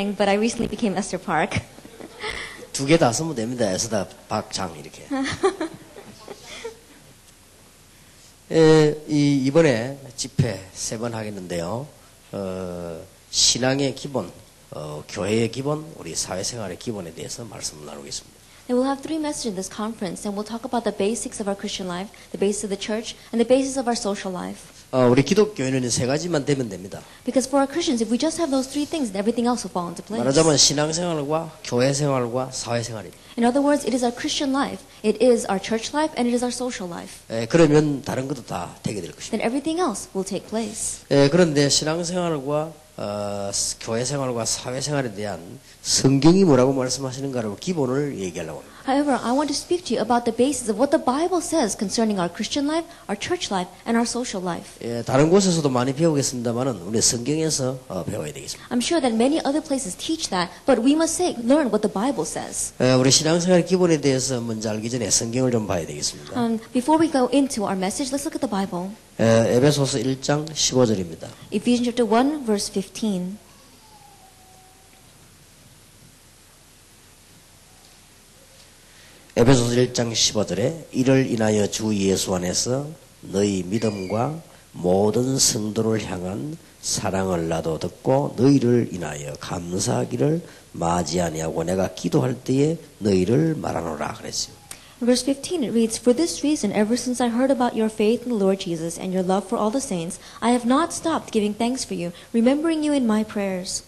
Chang, but I recently became Esther Park. 두 개 다 쓰면 됩니다. 에스다 박장 이렇게. 이번에 집회 3번 하겠는데요. 신앙의 기본, 교회의 기본, 우리 사회생활의 기본에 대해서 말씀을 나누겠습니다. And we'll have 3 messages in this conference, and we'll talk about the basics of our Christian life, the basis of the church, and the basis of our social life. 우리 기독교인은 3가지만 되면 됩니다. Because for our Christians, if we just have those 3 things, then everything else will fall into place. 말하자면 신앙생활과 교회생활과 사회생활입니다. In other words, it is our Christian life, it is our church life, and it is our social life. 그러면 다른 것도 다 되게 될 것입니다. Then everything else will take place. 그런데 신앙생활과 교회생활과 사회생활에 대한 성경이 뭐라고 말씀하시는가를 기본을 얘기하려고 합니다. However, I want to speak to you about the basis of what the Bible says concerning our Christian life, our church life, and our social life. 다른 곳에서도 많이 배우겠습니다만은 우리 성경에서 배워야 되겠습니다. I'm sure that many other places teach that, but we must learn what the Bible says. 우리 신앙생활 기본에 대해서 먼저 알기 전에 성경을 좀 봐야 되겠습니다. Before we go into our message, let's look at the Bible. 에베소서 1장 15절입니다. Ephesians chapter 1, verse 15. 에베소서 1장 15절에 이를 인하여 주 예수 안에서 너희 믿음과 모든 성도를 향한 사랑을 나도 듣고 너희를 인하여 감사하기를 마지 아니하고 내가 기도할 때에 너희를 말하노라 그랬어요. Verse 15, it reads, For this reason, ever since I heard about your faith in the Lord Jesus and your love for all the saints, I have not stopped giving thanks for you, remembering you in my prayers.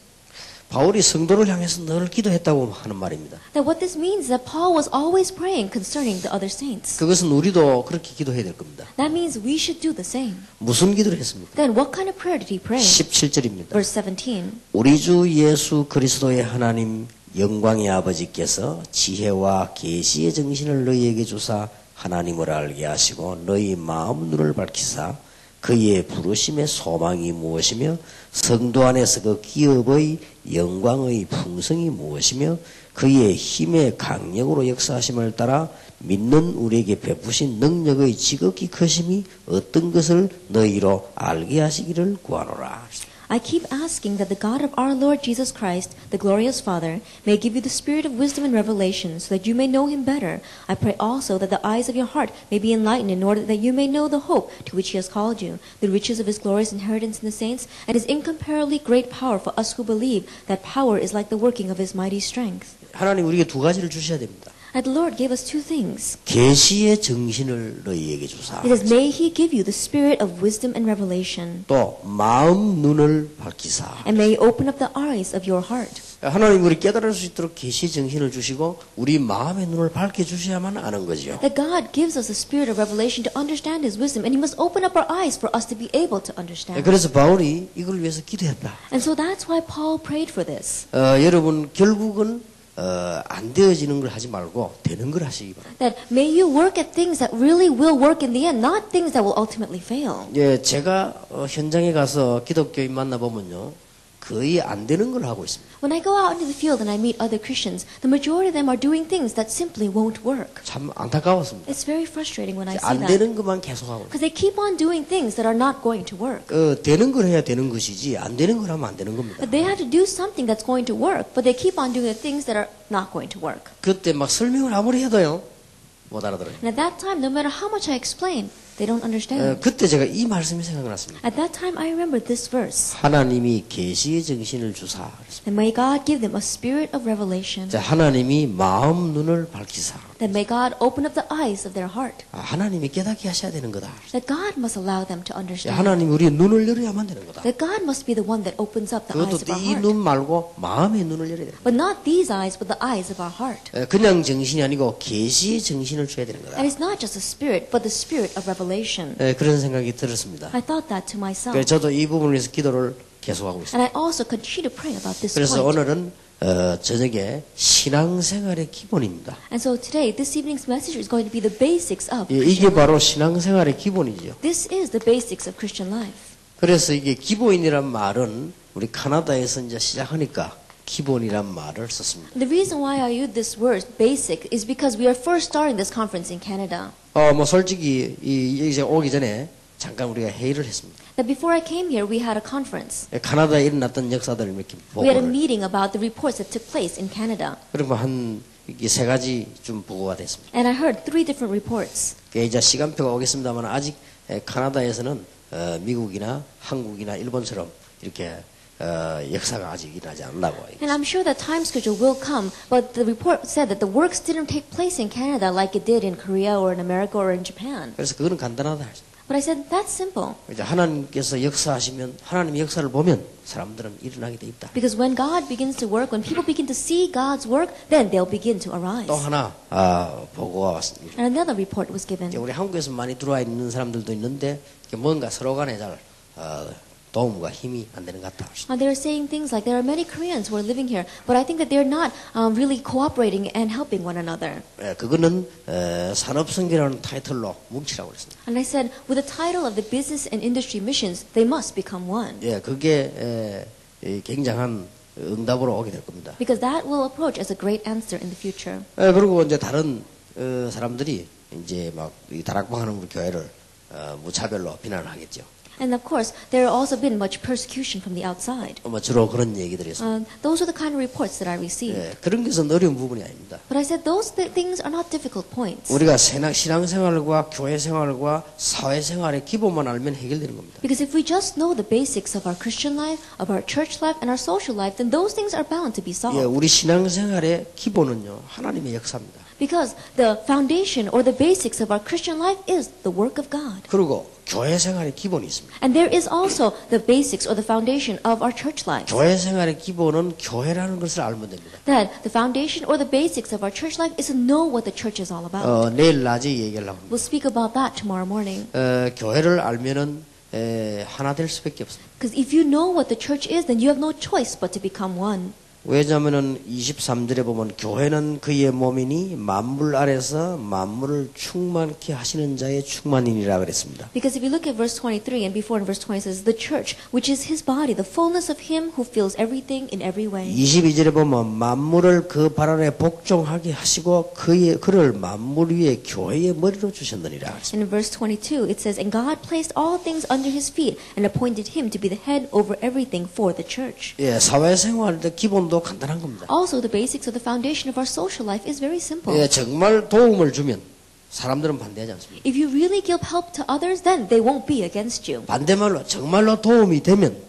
바울이 성도를 향해서 늘 기도했다고 하는 말입니다. That what this means is that Paul was always praying concerning the other saints. 그것은 우리도 그렇게 기도해야 될 겁니다. That means we should do the same. 무슨 기도를 했습니까? Then what kind of prayer did he pray? 17절입니다. Verse 17. 우리 주 예수 그리스도의 하나님 영광의 아버지께서 지혜와 계시의 정신을 너희에게 주사 하나님을 알게 하시고 너희 마음 눈을 밝히사 그의 부르심의 소망이 무엇이며 성도 안에서 그 기업의 영광의 풍성이 무엇이며 그의 힘의 강력으로 역사하심을 따라 믿는 우리에게 베푸신 능력의 지극히 크심이 어떤 것을 너희로 알게 하시기를 구하노라. I keep asking that the God of our Lord Jesus Christ, the glorious Father, may give you the spirit of wisdom and revelation so that you may know him better. I pray also that the eyes of your heart may be enlightened in order that you may know the hope to which he has called you, the riches of his glorious inheritance in the saints, and his incomparably great power for us who believe. That power is like the working of his mighty strength. 하나님 우리에게 2가지를 주셔야 됩니다. And the Lord gave us 2 things. 계시의 정신을 너희에게 주사. It says, May he give you the spirit of wisdom and revelation. 또 마음 눈을 밝히사. And may he open up the eyes of your heart. 하나님 우리 깨달을 수 있도록 계시 정신을 주시고 우리 마음의 눈을 밝혀 주셔야만 아는 거죠. That God gives us a spirit of revelation to understand his wisdom, and he must open up our eyes for us to be able to understand. 그래서 바울이 이걸 위해서 기도했다. And so that's why Paul prayed for this. 여러분 결국은 안 되어지는 걸 하지 말고 되는 걸 하시기 바랍니다. That may you work at things that really will work in the end, not things that will ultimately fail. 예, 제가 현장에 가서 기독교인 만나 보면요. 거의 안 되는 걸 하고 있습니다. When I go out into the field and I meet other Christians, the majority of them are doing things that simply won't work. 참 안타까웠습니다. It's very frustrating when I see 안 that. 되는 것만 계속하고 Because they keep on doing things that are not going to work. 되는 걸 해야 되는 것이지 안 되는 걸 하면 안 되는 겁니다. But they have to do something that's going to work, but they keep on doing the things that are not going to work. 그때 막 설명을 아무리 해도요. 못 알아들어요. And at that time, no matter how much I explain, they don't understand. 그때 제가 이 말씀이 생각났습니다. At that time, I remembered this verse. 하나님이 계시의 정신을 주사. That may God give them a spirit of revelation. 자, 하나님이 마음 눈을 밝히사. That may God open up the eyes of their heart. 하나님이 깨닫게 하셔야 되는 거다. That God must allow them to understand. 하나님이 우리의 눈을 열어야만 되는 거다. That God must be the one that opens up the eyes of 그것도 our 이 heart. 눈 말고 마음의 눈을 열어야 돼요. But not these eyes, but the eyes of our heart. 그냥 정신이 아니고 계시의 정신을 줘야 되는 거다. And it's not just a spirit, but the spirit of revelation. 그런 생각이 들었습니다. I thought that to myself. 그래서 저도 이 부분을 위해서 기도를 계속하고 있습니다. And I also continue to pray about this 그래서 point. 오늘은 저녁에 신앙생활의 기본입니다. And so today, this evening's message is going to be the basics of 이게 Christian life. 바로 신앙생활의 기본이죠. This is the basics of Christian life. 그래서 이게 기본이란 말은 우리 카나다에서 이제 시작하니까 기본이란 말을 썼습니다. The reason why I use this word basic is because we are first starting this conference in Canada. 뭐 솔직히 이제 오기 전에 잠깐 우리가 회의를 했습니다. That before I came here, we had a conference. 카나다에 일어났던 역사들을 이렇게 We had a 보고를. meeting about the reports that took place in Canada. 그리고 이게 세 가지 좀 보고가 됐습니다. And I heard 3 different reports. 이제 시간표가 오겠습니다만 아직 카나다에서는 미국이나 한국이나 일본처럼 이렇게 역사가 아직 일어나지 않는다고. And I'm sure that time schedule will come, but the report said that the works didn't take place in Canada like it did in Korea or in America or in Japan. 그래서 그거는 간단하다. But I said, that's simple. 이제 하나님께서 역사하시면 하나님의 역사를 보면 사람들은 일어나게 돼 있다. Because when God begins to work, when people begin to see God's work, then they'll begin to arise. 또 하나 보고가 왔습니다. And another report was given. 이제 우리 한국에서 많이 들어와 있는 사람들도 있는데 뭔가 서로 간에 잘 도움과 힘이 안 되는 것 같다. They're saying things like there are many Koreans who are living here, but I think that they're not really cooperating and helping one another. 그거는 산업성계라는 타이틀로 뭉치라고 그랬습니다. And I said, with the title of the Business and Industry Missions, they must become one. 그게 굉장한 응답으로 오게 될 겁니다. Because that will approach as a great answer in the future. 그리고 이제 다른 사람들이 이제 막 이 다락방하는 우리 교회를 무차별로 비난을 하겠죠. And of course, there have also been much persecution from the outside. 주로 그런 얘기들이 있습니다. Those are the kind of reports that I received. 그런 것은 어려운 부분이 아닙니다. But I said those things are not difficult points. 우리가 신앙생활과 교회생활과 사회생활의 기본만 알면 해결되는 겁니다. Because if we just know the basics of our Christian life, of our church life, and our social life, then those things are bound to be solved. 우리 신앙생활의 기본은요 하나님의 역사입니다. Because the foundation or the basics of our Christian life is the work of God. 그리고 교회생활의 기본이 있습니다. And there is also the basics or the foundation of our church life. 교회생활의 기본은 교회라는 것을 알면 됩니다. That the foundation or the basics of our church life is to know what the church is all about. 내일 낮에 얘기하려고 합니다. We'll speak about that tomorrow morning. 교회를 알면은 하나 될 수밖에 없습니다. Because if you know what the church is, then you have no choice but to become one. 왜냐하면은 23절에 보면 교회는 그의 몸이니 만물 아래서 만물을 충만케 하시는 자의 충만이니라 그랬습니다. Because if you look at verse 23 and before in verse 20 it says the church which is his body the fullness of him who fills everything in every way. 22절에 보면 만물을 그 발 아래 복종하게 하시고 그를 만물 위에 교회의 머리로 주셨느니라 그랬습니다. And in verse 22 it says and God placed all things under his feet and appointed him to be the head over everything for the church. 사회생활의 기본도 간단한 겁니다. Also, the basics of the foundation of our social life is very simple. 정말 도움을 주면 사람들은 반대하지 않습니다. If you really give help to others, then they won't be against you. 반대말로 정말로 도움이 되면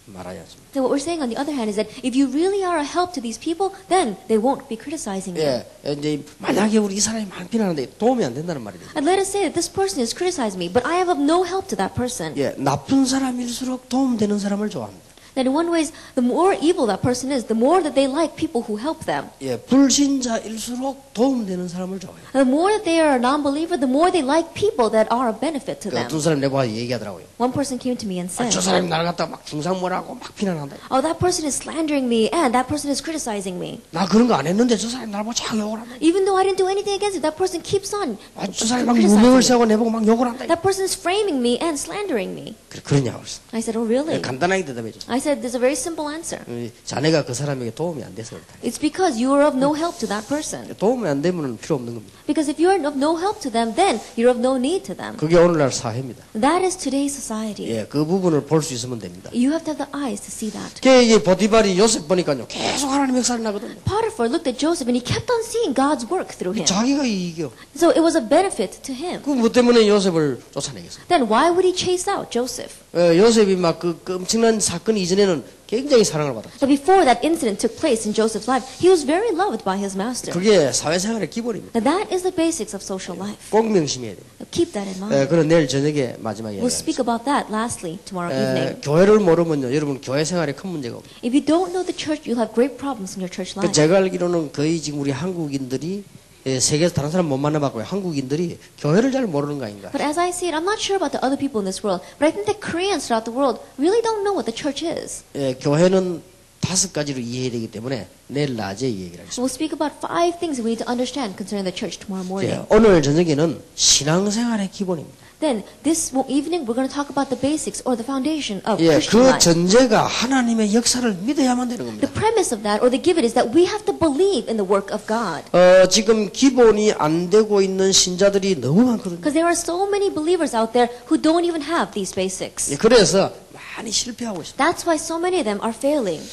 말하지 않습니다. So what we're saying on the other hand is that if you really are a help to these people, then they won't be criticizing you. 이제 만약에 우리 이 사람이 많이 비난하는데 도움이 안 된다는 말이죠. And let us say that this person is criticizing me, but I have of no help to that person. 나쁜 사람일수록 도움되는 사람을 좋아합니다. That in one way, the more evil that person is, the more that they like people who help them. 불신자일수록 도움되는 사람을 좋아해요. And the more that they are a non-believer, the more they like people that are a benefit to them. 두 사람 내고 얘기하더라고요. One person came to me and said, 저 사람이 나를 갖다 막 중상모라고 막 비난한다. oh, that person is slandering me and that person is criticizing me. 나 그런 거 안 했는데 저 사람이 나를 보고 자꾸 욕을 한다. Even though I didn't do anything against it, that person keeps on 저 사람이 막 무명을 criticizing 세우고 me. 내보고 막 욕을 한다. That person is framing me and slandering me. 그러냐고 그랬어. I said, oh, really? 간단하게 대답해 줘. I said, there's a very simple answer. 자네가 그 사람에게 도움이 안 돼서 그렇다. It's because you are of no help to that person. 도움이 안 되면 필요 없는 겁니다. Because if you are of no help to them, then you're of no need to them. 그게 오늘날 사회입니다. That is today's society. 그 부분을 볼 수 있으면 됩니다. You have to have the eyes to see that. 이게 보디발이 요셉 보니까요 계속 하나님 역사를 나거든요. Potiphar looked at Joseph and he kept on seeing God's work through him. 자기가 이겨. So it was a benefit to him. 그 뭐 때문에 요셉을 쫓아내겠어요? Then why would he chase out Joseph? 요셉이 막 그 엄청난 사건 이전에는 굉장히 사랑을 받았죠. So before that incident took place in Joseph's life, he was very loved by his master. 그게 사회생활의 기본입니다. Now that is the basics of social life. 꼭 명심해야 돼요. Keep that in mind. 그럼 내일 저녁에 마지막에 We'll speak about that lastly tomorrow evening. 교회를 모르면요 여러분 교회 생활에 큰 문제가 없어요. If you don't know the church, you'll have great problems in your church life. 제가 알기로는 거의 지금 우리 한국인들이 세계에서 다른 사람 못 만나봤고요. 한국인들이 교회를 잘 모르는 거 아닌가. But as I see it, I'm not sure about the other people in this world, but I think that Koreans throughout the world really don't know what the church is. 교회는 5가지로 이해해야 되기 때문에 내일 낮에 얘기를 하겠습니다. We'll speak about 5 things that we need to understand concerning the church tomorrow morning. 오늘 저녁에는 신앙생활의 기본입니다. then this evening we're going to talk about the basics or the foundation of 예, Christian 그 life. 전제가 하나님의 역사를 믿어야만 되는 겁니다. The premise of that or the give it is that we have to believe in the work of God. 지금 기본이 안 되고 있는 신자들이 너무 많거든요. Because there are so many believers out there who don't even have these basics. 예, 그래서 많이 실패하고 있습니다. That's why so many of them are failing.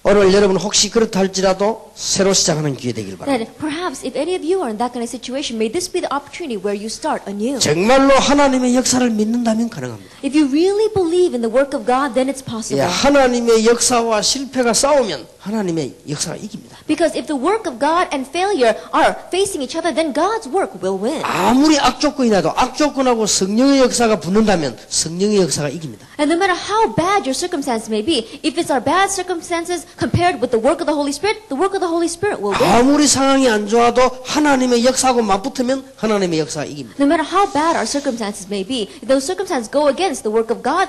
오늘 여러분 혹시 그렇다 할지라도 새로 시작하는 기회 되길 바랍니다. That perhaps if any of you are in that kind of situation, may this be the opportunity where you start anew. 정말로 하나님의 역사를 믿는다면 가능합니다. If you really believe in the work of God, then it's 예, possible. 하나님의 역사와 실패가 싸우면 하나님의 역사가 이깁니다. Because if the work of God and failure are facing each other, then God's work will win. 아무리 악조건이 나도 악조건하고 성령의 역사가 붙는다면 성령의 역사가 이깁니다. And no matter how bad your circumstances may be, if it's our bad circumstances compared with the work of the Holy Spirit, the work of the Holy Spirit will win. 아무리 상황이 안 좋아도 하나님의 역사하고 맞붙으면 하나님의 역사가 이깁니다. No matter how bad our circumstances may be, if those circumstances go against the work of God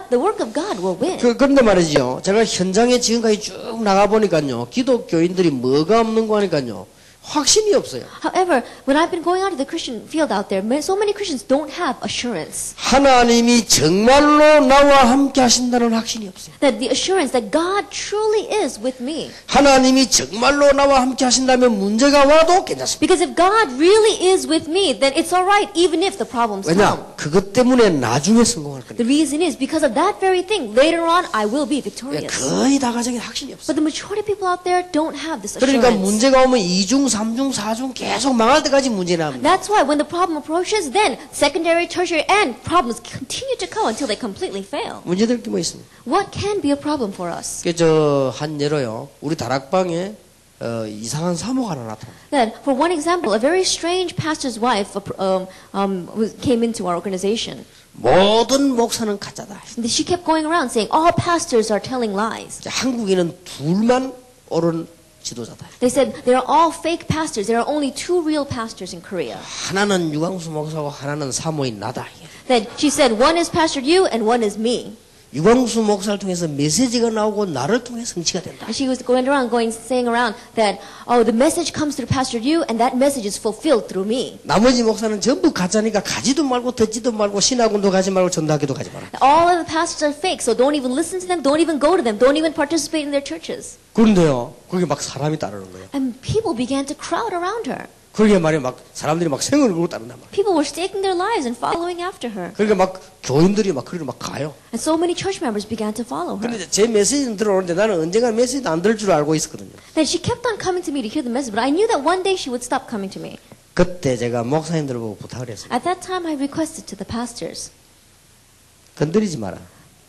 will win. 그런데 말이죠. 제가 현장에 지금까지 쭉 나가보니까요. 기독교인들이 뭐가 없는 거 하니까요. 확신이 없어요. However, when I've been going out to the Christian field out there, so many Christians don't have assurance. 하나님이 정말로 나와 함께 하신다는 확신이 없어요. That the assurance that God truly is with me. 하나님이 정말로 나와 함께 하신다면 문제가 와도 괜찮습니다. Because if God really is with me, then it's alright even if the problems come. 왜냐? 그것 때문에 나중에 성공할 거니까. The reason is because of that very thing, later on I will be victorious. 거의 다 가정에 확신이 없어요. But the majority of people out there don't have this 그러니까 assurance. 문제가 오면 2중, 3중, 4중 계속 망할 때까지 문제 납니다. That's why when the problem approaches, then secondary, tertiary, and problems continue to come until they completely fail. 문제될 게 뭐 있습니까? What can be a problem for us? 한 예로요. 우리 다락방에 이상한 사모가 하나 나타났어요. Then, for one example, a very strange pastor's wife came into our organization. 모든 목사는 가짜다. And she kept going around saying, all pastors are telling lies. 한국에는 둘만 옳은 지도자다. They said, they are all fake pastors. There are only two real pastors in Korea. 하나는 유광수 목사고 하나는 사모인 나다. Then she said, one is Pastor Yu and one is me. 유광수 목사를 통해서 메시지가 나오고 나를 통해 성취가 된다. And she was going around, saying around that, oh, the message comes through Pastor Yu and that message is fulfilled through me. 나머지 목사는 전부 가짜니까 가지도 말고 듣지도 말고 신학원도 가지 말고 전도학교도 가지 마라. All of the pastors are fake, so don't even listen to them, don't even go to them, don't even participate in their churches. 그런데요, 거기 막 사람이 따르는 거예요. And people began to crowd around her. 그러게 말이야, 막 사람들이 막 생을 걸고 따른단 말이야. People were staking their lives and following after her. 그러니까 막 교인들이 막 그리로 막 가요. And so many church members began to follow her. 그런데 제 메시지는 들어오는데 나는 언젠가 메시지도 안 들을 줄 알고 있었거든요. Then she kept on coming to me to hear the message, but I knew that one day she would stop coming to me. 그때 제가 목사님들 보고 부탁을 했어요. At that time, I requested to the pastors, 건드리지 마라.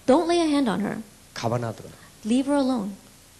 don't lay a hand on her. 가봐놔두라. Leave her alone.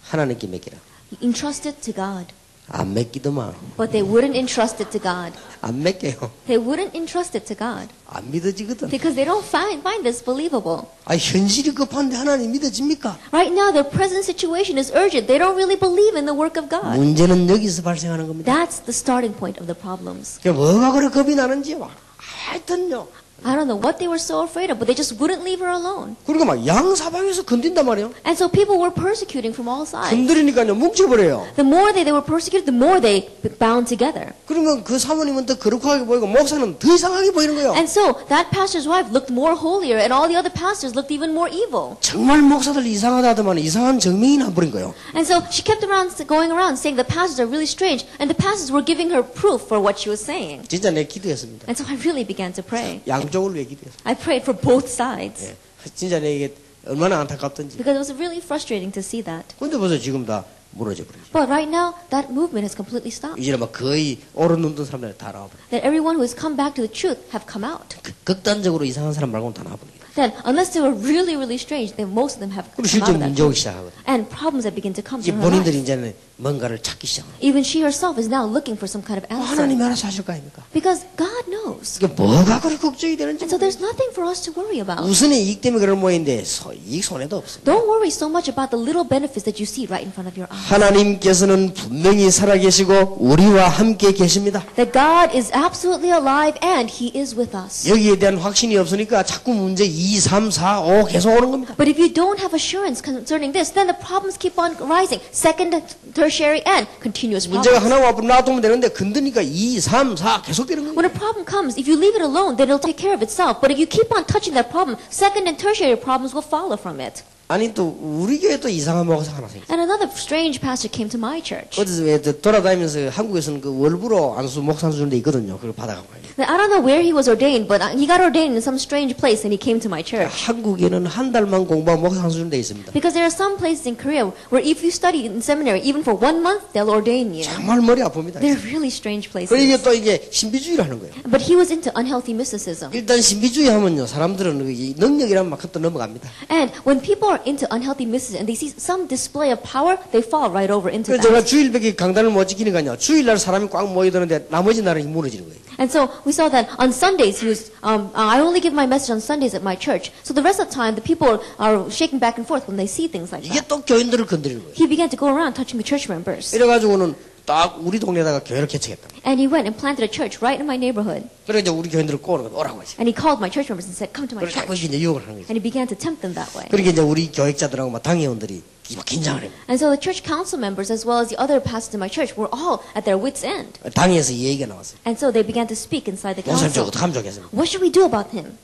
하나님께 맡기라. Entrust it to God. 안 맡기더만. But they wouldn't entrust it to God. 안 맡겨요. They wouldn't entrust it to God. 안 믿어지거든. Because they don't find this believable. 현실이 급한데 하나님 믿어집니까? Right now, their present situation is urgent. They don't really believe in the work of God. 문제는 여기서 발생하는 겁니다. That's the starting point of the problems. 뭐가 그래 겁이 나는지 하여튼요. I don't know what they were so afraid of, but they just wouldn't leave her alone. 그러니까 막 양사방에서 건든단 말이에요. And so people were persecuting from all sides. 건드리니까요 뭉쳐버려요. The more they were persecuted, the more they bound together. 그러면 그 사모님은 더 거룩하게 보이고 목사는 더 이상하게 보이는 거예요. And so that pastor's wife looked more holier, and all the other pastors looked even more evil. 정말 목사들 이상하다 하더만 이상한 정명이 나버린 거예요. And so she kept going around saying the pastors are really strange, and the pastors were giving her proof for what she was saying. 진짜 내 기도했습니다. And so I really began to pray. 양쪽을 위해 기도했어요. I prayed for both sides. 예. 진짜 내게 얼마나 안타깝던지. Because it was really frustrating to see that. 근데 벌써 지금 다 무너져 버리죠. But right now, that movement has completely stopped. 이제 막 거의 옳은 눈뜬 사람들이 다 나와버려. That everyone who has come back to the truth have come out. 극단적으로 이상한 사람 말고는 다 나와버립니다. Then, unless they were really, really strange, then most of them have 그리고 come 실제 out of that 문제 오기 truth. 시작하거든. And problems that begin to come 이제 to her life. 본인들이 이제는 뭔가를 찾기 시작합니다. Even she herself is now looking for some kind of answer. 하나님이 알아서 하실 거 아닙니까? Because God knows. 그게 뭐가 그렇게 걱정이 되는지. And so there's nothing for us to worry about. 우선의 이익 때문에 그런 모양인데 이익 손해도 없습니다. Don't worry so much about the little benefits that you see right in front of your eyes. 하나님께서는 분명히 살아계시고 우리와 함께 계십니다. That God is absolutely alive and He is with us. 여기에 대한 확신이 없으니까 자꾸 문제 2, 3, 4, 5 계속 오는 겁니다. But if you don't have assurance concerning this, then the problems keep on rising. Second, tertiary, and continuous 문제가 problems. 하나 와서 놔두면 되는데 건드니까 2, 3, 4 계속 되는 겁니다. When a problem comes, problems, if you leave it alone, then it'll take care of itself. But if you keep on touching that problem, second and tertiary problems will follow from it. 아니 또 우리 교회 또 이상한 목사 하나 생겼어요. And another strange pastor came to my church. 어디서 왜 돌아다니면서 한국에서는 그 월부로 안수 목사 주는 데 있거든요. 그걸 받아가고 가요. Now, I don't know where he was ordained, but he got ordained in some strange place and he came to my church. 한국에는 한 달만 공부하면 목사 주는 데 있습니다. Because there are some places in Korea where if you study in seminary, even for 1 month, they'll ordain you. 정말 머리 아픕니다. They're really strange places. 그리고 이게 또 이게 신비주의를 하는 거예요. But he was into unhealthy mysticism. 일단 신비주의 하면요. 사람들은 이 능력이란 막 또 넘어갑니다. And when people are into unhealthy mysticism and they see some display of power, they fall right over into 그래서 제가 that. 주일밖에 강단을 못 지키니까요. 주일날 사람이 꽉 모이드는데 나머지 날은 무너지는 거예요. And so we saw that on Sundays, I only give my message on Sundays at my church. So the rest of the time, the people are shaking back and forth when they see things like 이게 that. 또 교인들을 건드리는 거예요. He began to go around touching the church members. 이래가지고는 딱 우리 동네에다가 교회를 개척했다. And he went and planted a church right in my neighborhood. 그래 이제 우리 교인들을 오라고 하지. And he called my church members and said, come to my 그래 자꾸 church. 이제 유혹을 하는 거지. And he began to tempt them that way. 그러니까 이제 우리 교역자들하고 막 당회원들이 막 긴장을 해요. And so the church council members, as well as the other pastors in my church, were all at their wits' end. 당회에서 이 얘기가 나왔어요. And so they began to speak inside the 목사님 저 council. 어떡하면 좋겠습니까? What should we do about him?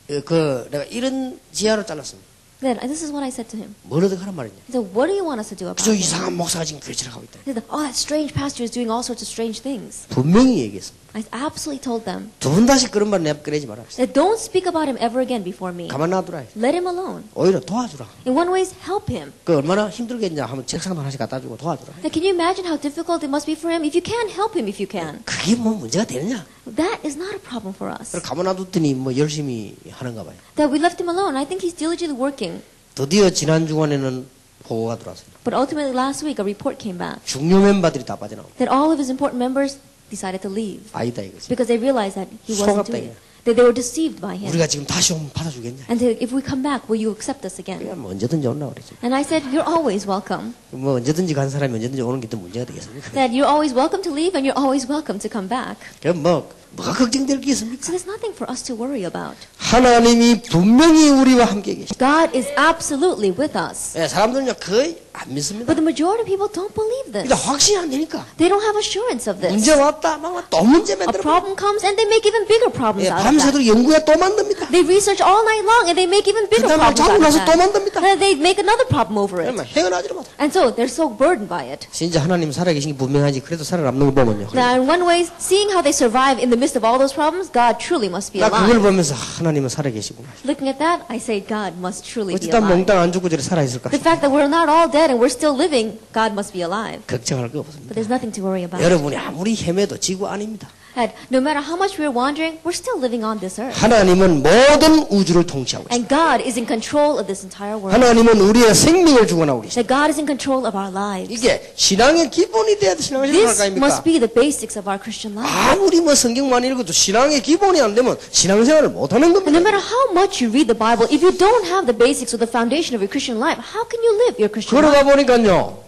내가 이런 지하로 잘랐습니다. Then this is what I said to him. 뭘 어떻게 하란 말이냐. He said, what do you want us to do about 저 him? 이상한 목사가 지금 교회를 하고 있다. He said, oh, that strange pastor is doing all sorts of strange things. 분명히 얘기했습니다. I absolutely told them 두 번 다시 그런 말 내가 꺼내지 마라. that don't speak about him ever again before me. 가만 놔두라. Let him alone. 오히려 도와주라. In one way, help him. 그 얼마나 힘들겠냐 하면 책상도 하나씩 갖다 주고 도와주라. Now, can you imagine how difficult it must be for him? If you can, help him if you can. 그게 뭐 문제가 되느냐? That is not a problem for us. 그걸 가만 놔뒀더니 뭐 열심히 하는가 봐요. That we left him alone. I think he's diligently working. 드디어 지난 주간에는 보고가 들어왔어요. But ultimately, last week, a report came back 중요 멤버들이 다 빠져나오고 that all of his important members decided to leave 아니다 이거지. because they realized that he wasn't 속았다, doing it. That they were deceived by him. 우리가 지금 다시 오면 받아주겠냐? And said, if we come back, will you accept us again? 그냥 뭐 언제든지 온다 그랬죠. And I said, you're always welcome. 뭐 언제든지 간 사람이 언제든지 오는 게 또 문제가 되겠습니까? That you're always welcome to leave and you're always welcome to come back. 그럼 뭐가 걱정될 게 있습니까? So there's nothing for us to worry about. 하나님이 분명히 우리와 함께 계시. God is absolutely with us. 예, 사람들은요 거의 안 믿습니다. But the majority of people don't believe 일단 this. 확신이 안 되니까 They don't have assurance of this. 문제 왔다 막 또 문제 A 만들어. problem comes and they make even bigger problems 예, out of that. 밤새도록 연구해 또 만듭니다. They research all night long and they make even bigger 그다음에 problems 자고 out of 나서 또 that. 만듭니다. And they make another problem over it. 그러면 헤어나지를 못해. And so they're so burdened by it. 진짜 하나님 살아계신 게 분명하지. 그래도 살아남는 걸 보면요. Now, in one way, seeing how they survive in the midst of all those problems, God truly must be 나 그걸 alive. 보면서 하나님은 살아계시구나. Looking at that, I say God must truly be 어쨌든 alive. 몽땅 안 죽고 저리 살아있을까? The fact that we're not all dead and we're still living, God must be alive. 걱정할 거 없습니다. But there's nothing to worry about. 여러분이 아무리 헤매도 지구 아닙니다. And no matter how much we're wandering, we're still living on this earth. 하나님은 모든 우주를 통치하고 있습니다. And God is in control of this entire world. 하나님은 우리의 생명을 주관하고 계십니다. That God is in control of our lives. 이게 신앙의 기본이 돼야 신앙을 생각할 This 거 아닙니까? must be the basics of our Christian life. 아무리 뭐 성경 많이 읽어도 신앙의 기본이 안 되면 신앙생활을 못하는 And no 겁니다. matter how much you read the Bible, if you don't have the basics or the foundation of your Christian life, how can you live your Christian life? 그러다 보니까요.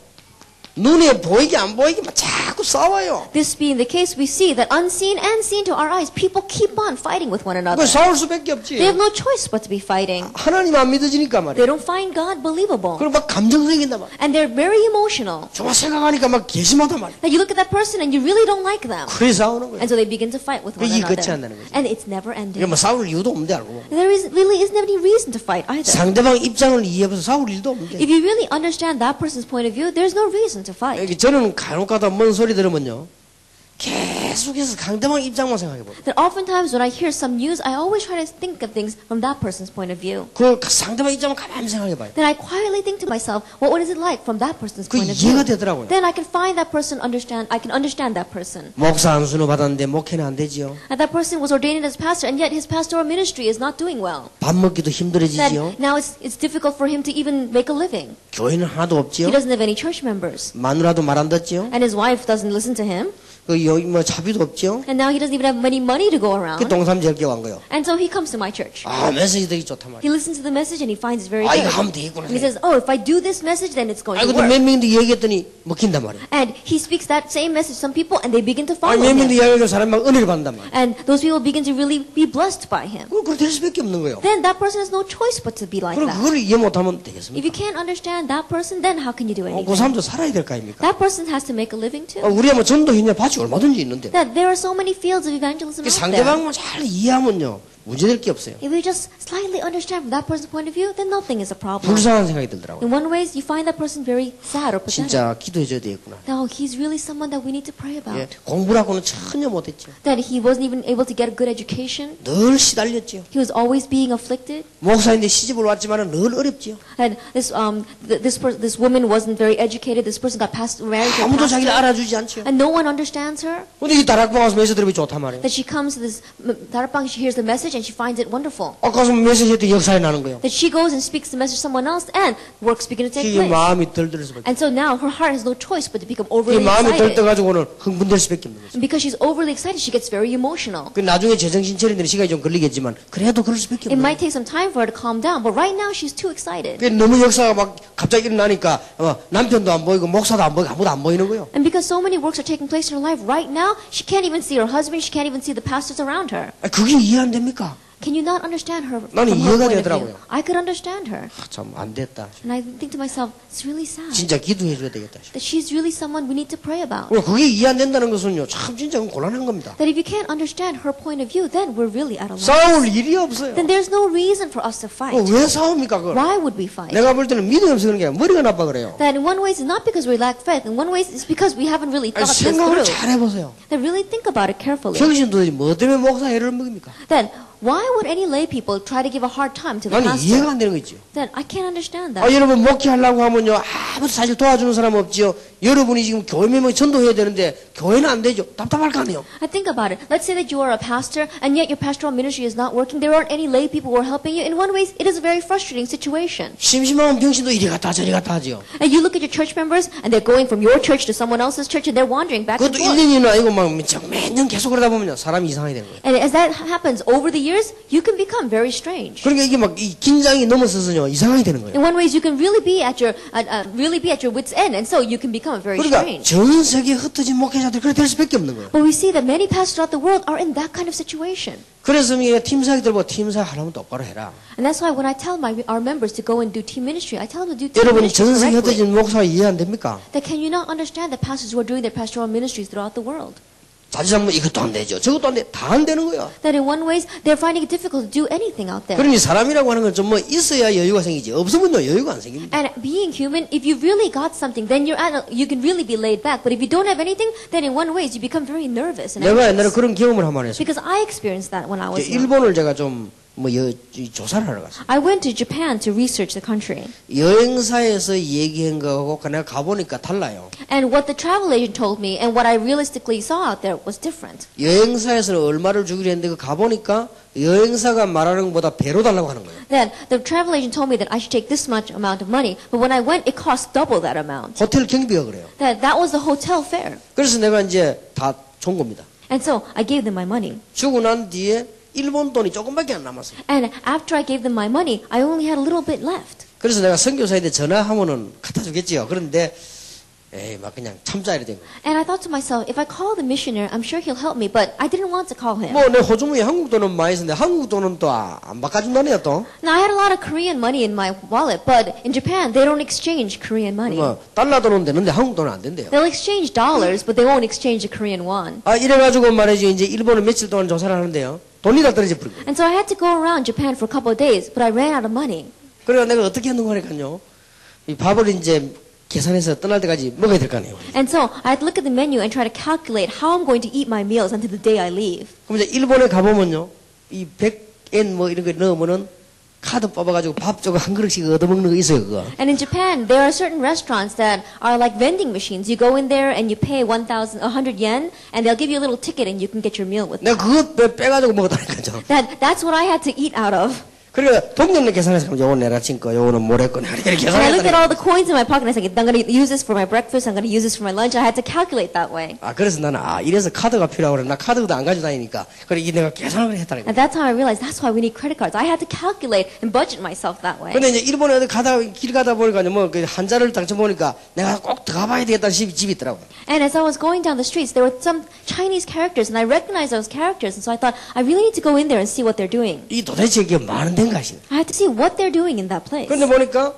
눈에 보이게 안 보이게 막 자꾸 싸워요. This being the case, we see that unseen and seen to our eyes, people keep on fighting with one another. 그 싸울 수밖에 없지. They have no choice but to be fighting. 하나님 안 믿어지니까 말이야. They don't find God believable. 그리고 막 감정적인단 말이야. And they're very emotional. 정말 생각하니까 막 괘씸하단 말이야. That you look at that person and you really don't like them. 그래 싸우는 거야. And so they begin to fight with one 이게 another. 끝이 안 나는 거지. And it's never ending. 그러니까 뭐 싸울 이유도 없는데 알고. There really isn't any reason to fight either. 상대방 입장을 이해해서 싸울 일도 없는데. If you really understand that person's point of view, there's no reason to fight. 여기 저는 간혹가다 뭔 소리 들으면요. 계속해서 상대방 입장만 생각해봐요. That oftentimes when I hear some news, I always try to think of things from that person's point of view. 그 상대방 입장을 가만히 생각해봐요. Then I quietly think to myself, well, what is it like from that person's 그 point of view? 이해가 되더라고요. Then I can find that person, I can understand that person. 목사 안수는 받았는데 목회는 안 되지요. And that person was ordained as pastor, and yet his pastoral ministry is not doing well. 밥 먹기도 That 힘들어지지요. now it's difficult for him to even make a living. 교회는 하나도 없지요. He doesn't have any church members. 마누라도 말 안 듣지요. And his wife doesn't listen to him. 그 여기 뭐 차비도 없지요. And now he doesn't even have any money to go 그 around. 동삼제일교 간 거요. And so he comes to my church. 아 메시지 되게 좋단 말이야. He listens to the message and he finds it very 아 이거 good. 하면 되겠구나. And he says, oh, if I do this message, then it's going 아 to 근데 몇 work. 명도 얘기했더니 먹힌단 말이야. And he speaks that same message to some people and they begin to follow 아니 몇 명도 him. 이야기해서 사람이 막 은혜를 받는단 말이야. And those people begin to really be blessed by him. 그걸 될 수밖에 없는 거예요. Then that person has no choice but to be like 그럼 that. 그걸 이해 못하면 If 되겠습니까? you can't understand that person, then how can you do 그 anything? 사람도 살아야 될 거 아닙니까? That person has to make a living too. 우리야 뭐 전도했냐 봐줘. 밭이 얼마든지 있는데 That there are so many fields of evangelism out there. 상대방만 잘 이해하면요 문제될 게 없어요. If we just slightly understand from that person's point of view, then nothing is a problem. 불쌍한 생각이 들더라고요. In one ways, you find that person very sad or pathetic. 진짜 기도해줘야 되겠구나. Now, he's really someone that we need to pray about. 예, 공부라고는 전혀 못했죠. That he wasn't even able to get a good education. 늘 시달렸죠. He was always being afflicted. 목사인데 시집을 왔지만 늘 어렵죠. And this woman wasn't very educated. This person got married to a 아무도 자기를 pastor. 알아주지 않죠. And no one understands her. 근데 이 다락방 와서 메시지 들으면 좋단 말이에요. That she comes to this Darapang, she hears the message and she finds it wonderful. 아까 메시지 했더니 역사에 나는 거예요. That she goes and speaks the message to someone else and works begin to take 이게 place. 마음이 덜들 수밖에. And so now her heart has no choice but to become 이 overly 마음이 excited. 덜떠가지고는 흥분될 수밖에 없는 거죠. And because she's overly excited, she gets very emotional. 그 나중에 제정신 차리는 시간이 좀 걸리겠지만 그래도 그럴 수밖에 It 없는 might 거예요. take some time for her to calm down, but right now she's too excited. 그 너무 역사가 막 갑자기 일어나니까 남편도 안 보이고 목사도 안 보이고 아무도 안 보이는 거예요. And because so many works are taking place in her life right now, she can't even see her husband, she can't even see the pastors around her. 그게 이해 안 됩니까? Can you not understand her from 나는 her 이해가 point of view? 되더라고요. I could understand her. 참 안 됐다. And I think to myself, it's really sad 진짜 기도해줘야 되겠다. that she's really someone we need to pray about. 그게 이해 안 된다는 것은요, 참 진짜 곤란한 겁니다. That if you can't understand her point of view, then we're really out of line. 싸울 일이 없어요. Then there's no reason for us to fight. 왜 싸웁니까 그걸? Why would we fight? 내가 볼 때는 믿음이 없어 그런 게 아니라 머리가 나빠 그래요. That in one way it's not because we lack faith. In one way it's because we haven't really 아니, thought this 생각을 through. 잘 해보세요. That really think about it carefully. 평신 도대체 뭐 때문에 목사 애를 먹입니까? Then why would any lay people try to give a hard time to the 나는 이해가 pastor? 안 되는 거 있죠. Then I can't understand 아, that. 여러분 목회하려고 하면요 아무도 사실 도와주는 사람 없지요. 여러분이 지금 교회 members 전도해야 되는데 교회는 안 되죠. 답답할 거 아니에요. I think about it. Let's say that you are a pastor and yet your pastoral ministry is not working. There aren't any lay people who are helping you. In one way, it is a very frustrating situation. 심심하면 병신도 이리 갔다 저리 갔다 하지요. And you look at your church members and they're going from your church to someone else's church and they're wandering back and 그것도 forth. 1년이나 아니고 막 매년 계속 그러다 보면요 사람이 이상하게 되는 거예요. And as that happens over the years, you can become very strange. 그러니까 이게 막 이 긴장이 넘어서서요 이상하게 되는 거예요. In one way, you can really be at your wits' end, and so you can become very 그러니까 strange. 전 세계 흩어진 목회자들 그렇게 될 수밖에 없는 거예요. But we see that many pastors throughout the world are in that kind of situation. 그래서 팀사역들 보고 팀사역 하려면 똑바로 해라. And that's why when I tell our members to go and do team ministry, I tell them to do team 여러분이 ministry 전 세계 correctly. 흩어진 목사 이해 안 됩니까? That can you not understand the pastors who are doing their pastoral ministries throughout the world? 자주장면 이것도 안 되죠. 저것도 안 돼. 다 안 되는 거야. That in one ways they're finding it difficult to do anything out there. 그러니 사람이라고 하는 건 좀 뭐 있어야 여유가 생기지. 없으면요 여유가 안 생깁니다. And being human, if you really got something, then you can really be laid back. But if you don't have anything, then in one way you become very nervous and 내가 옛날에 anxious. 그런 경험을 한번 했어요. Because I experienced that when I was young. 일본을 제가 좀 조사를 하러 갔어요. I went to Japan to research the country. 여행사에서 얘기한 거하고 내가 가보니까 달라요. And what the travel agent told me and what I realistically saw out there was different. 여행사에서는 얼마를 주기로 했는데 그 가보니까 여행사가 말하는 것보다 배로 달라고 하는 거예요. Then the travel agent told me that I should take this much amount of money, but when I went, it cost double that amount. 호텔 경비가 그래요. That was the hotel fare. 그래서 내가 이제 다 준 겁니다. And so I gave them my money. 주고 난 뒤에 일본 돈이 조금밖에 안 남았어요. And after I gave them my money, I only had a little bit left. 그래서 내가 선교사한테 전화하면은 갖다 주겠지요. 그런데 에이 막 그냥 참자 이래 된 거예요. And I thought to myself, if I call the missioner, I'm sure he'll help me, but I didn't want to call him. 뭐 내 호주머니에 한국 돈은 많이 있었는데 한국 돈은 또 안 바꿔준다네요 또. Now I had a lot of Korean money in my wallet, but in Japan, they don't exchange Korean money. 뭐 달러 돈은 되는데 한국 돈은 안 된대요. They'll exchange dollars, but they won't exchange the Korean won. 아 이래가지고 말이죠. 이제 일본은 며칠 동안 조사를 하는데요. 돈이 다 떨어져 버린 거예요. And so I had to go around Japan for a couple of days, but I ran out of money. 그래서 내가 어떻게 했는가 하니까요. 이 밥을 이제 계산해서 떠날 때까지 먹어야 될 거 아니에요. And so I had to look at the menu and try to calculate how I'm going to eat my meals until the day I leave. 그럼 이제 일본에 가보면요. 이 100엔 뭐 이런 거 넣으면은 카드 뽑아가지고 밥 저거 한 그릇씩 얻어먹는 거 있어요, 그거. And in Japan, there are certain restaurants that are like vending machines. You go in there and you pay 100 yen, and they'll give you a little ticket and you can get your meal with it. 내가 그거 빼가지고 먹었다니까요. That's what I had to eat out of. 그러니까 동전내 계산해서 그럼 요건 내가 친 거, 요거는 모레 거 내가 이렇게 And I looked at all 계산했다니까. the coins in my pocket and I said, I'm going to use this for my breakfast, I'm going to use this for my lunch. I had to calculate that way. 아, 그래서 나는, 이래서 카드가 필요하고 그래. 나 카드도 안 가지고 다니니까. 그래, 이게 내가 계산을 했다니까. At that time, I realized that's why we need credit cards. I had to calculate and budget myself that way. 근데 이제 일본에 어디 길 가다 보니까 뭐, 그 한자를 당첨보니까 내가 꼭 들어가봐야 되겠다는 집이 있더라고. And as I was going down the streets, there were some Chinese characters, and I recognized those characters. And so I thought, I really need to go in there and see what they're doing. 이 도대체 이게 많은 데인가 싶어. I had to see what they're doing in that place. 근데 보니까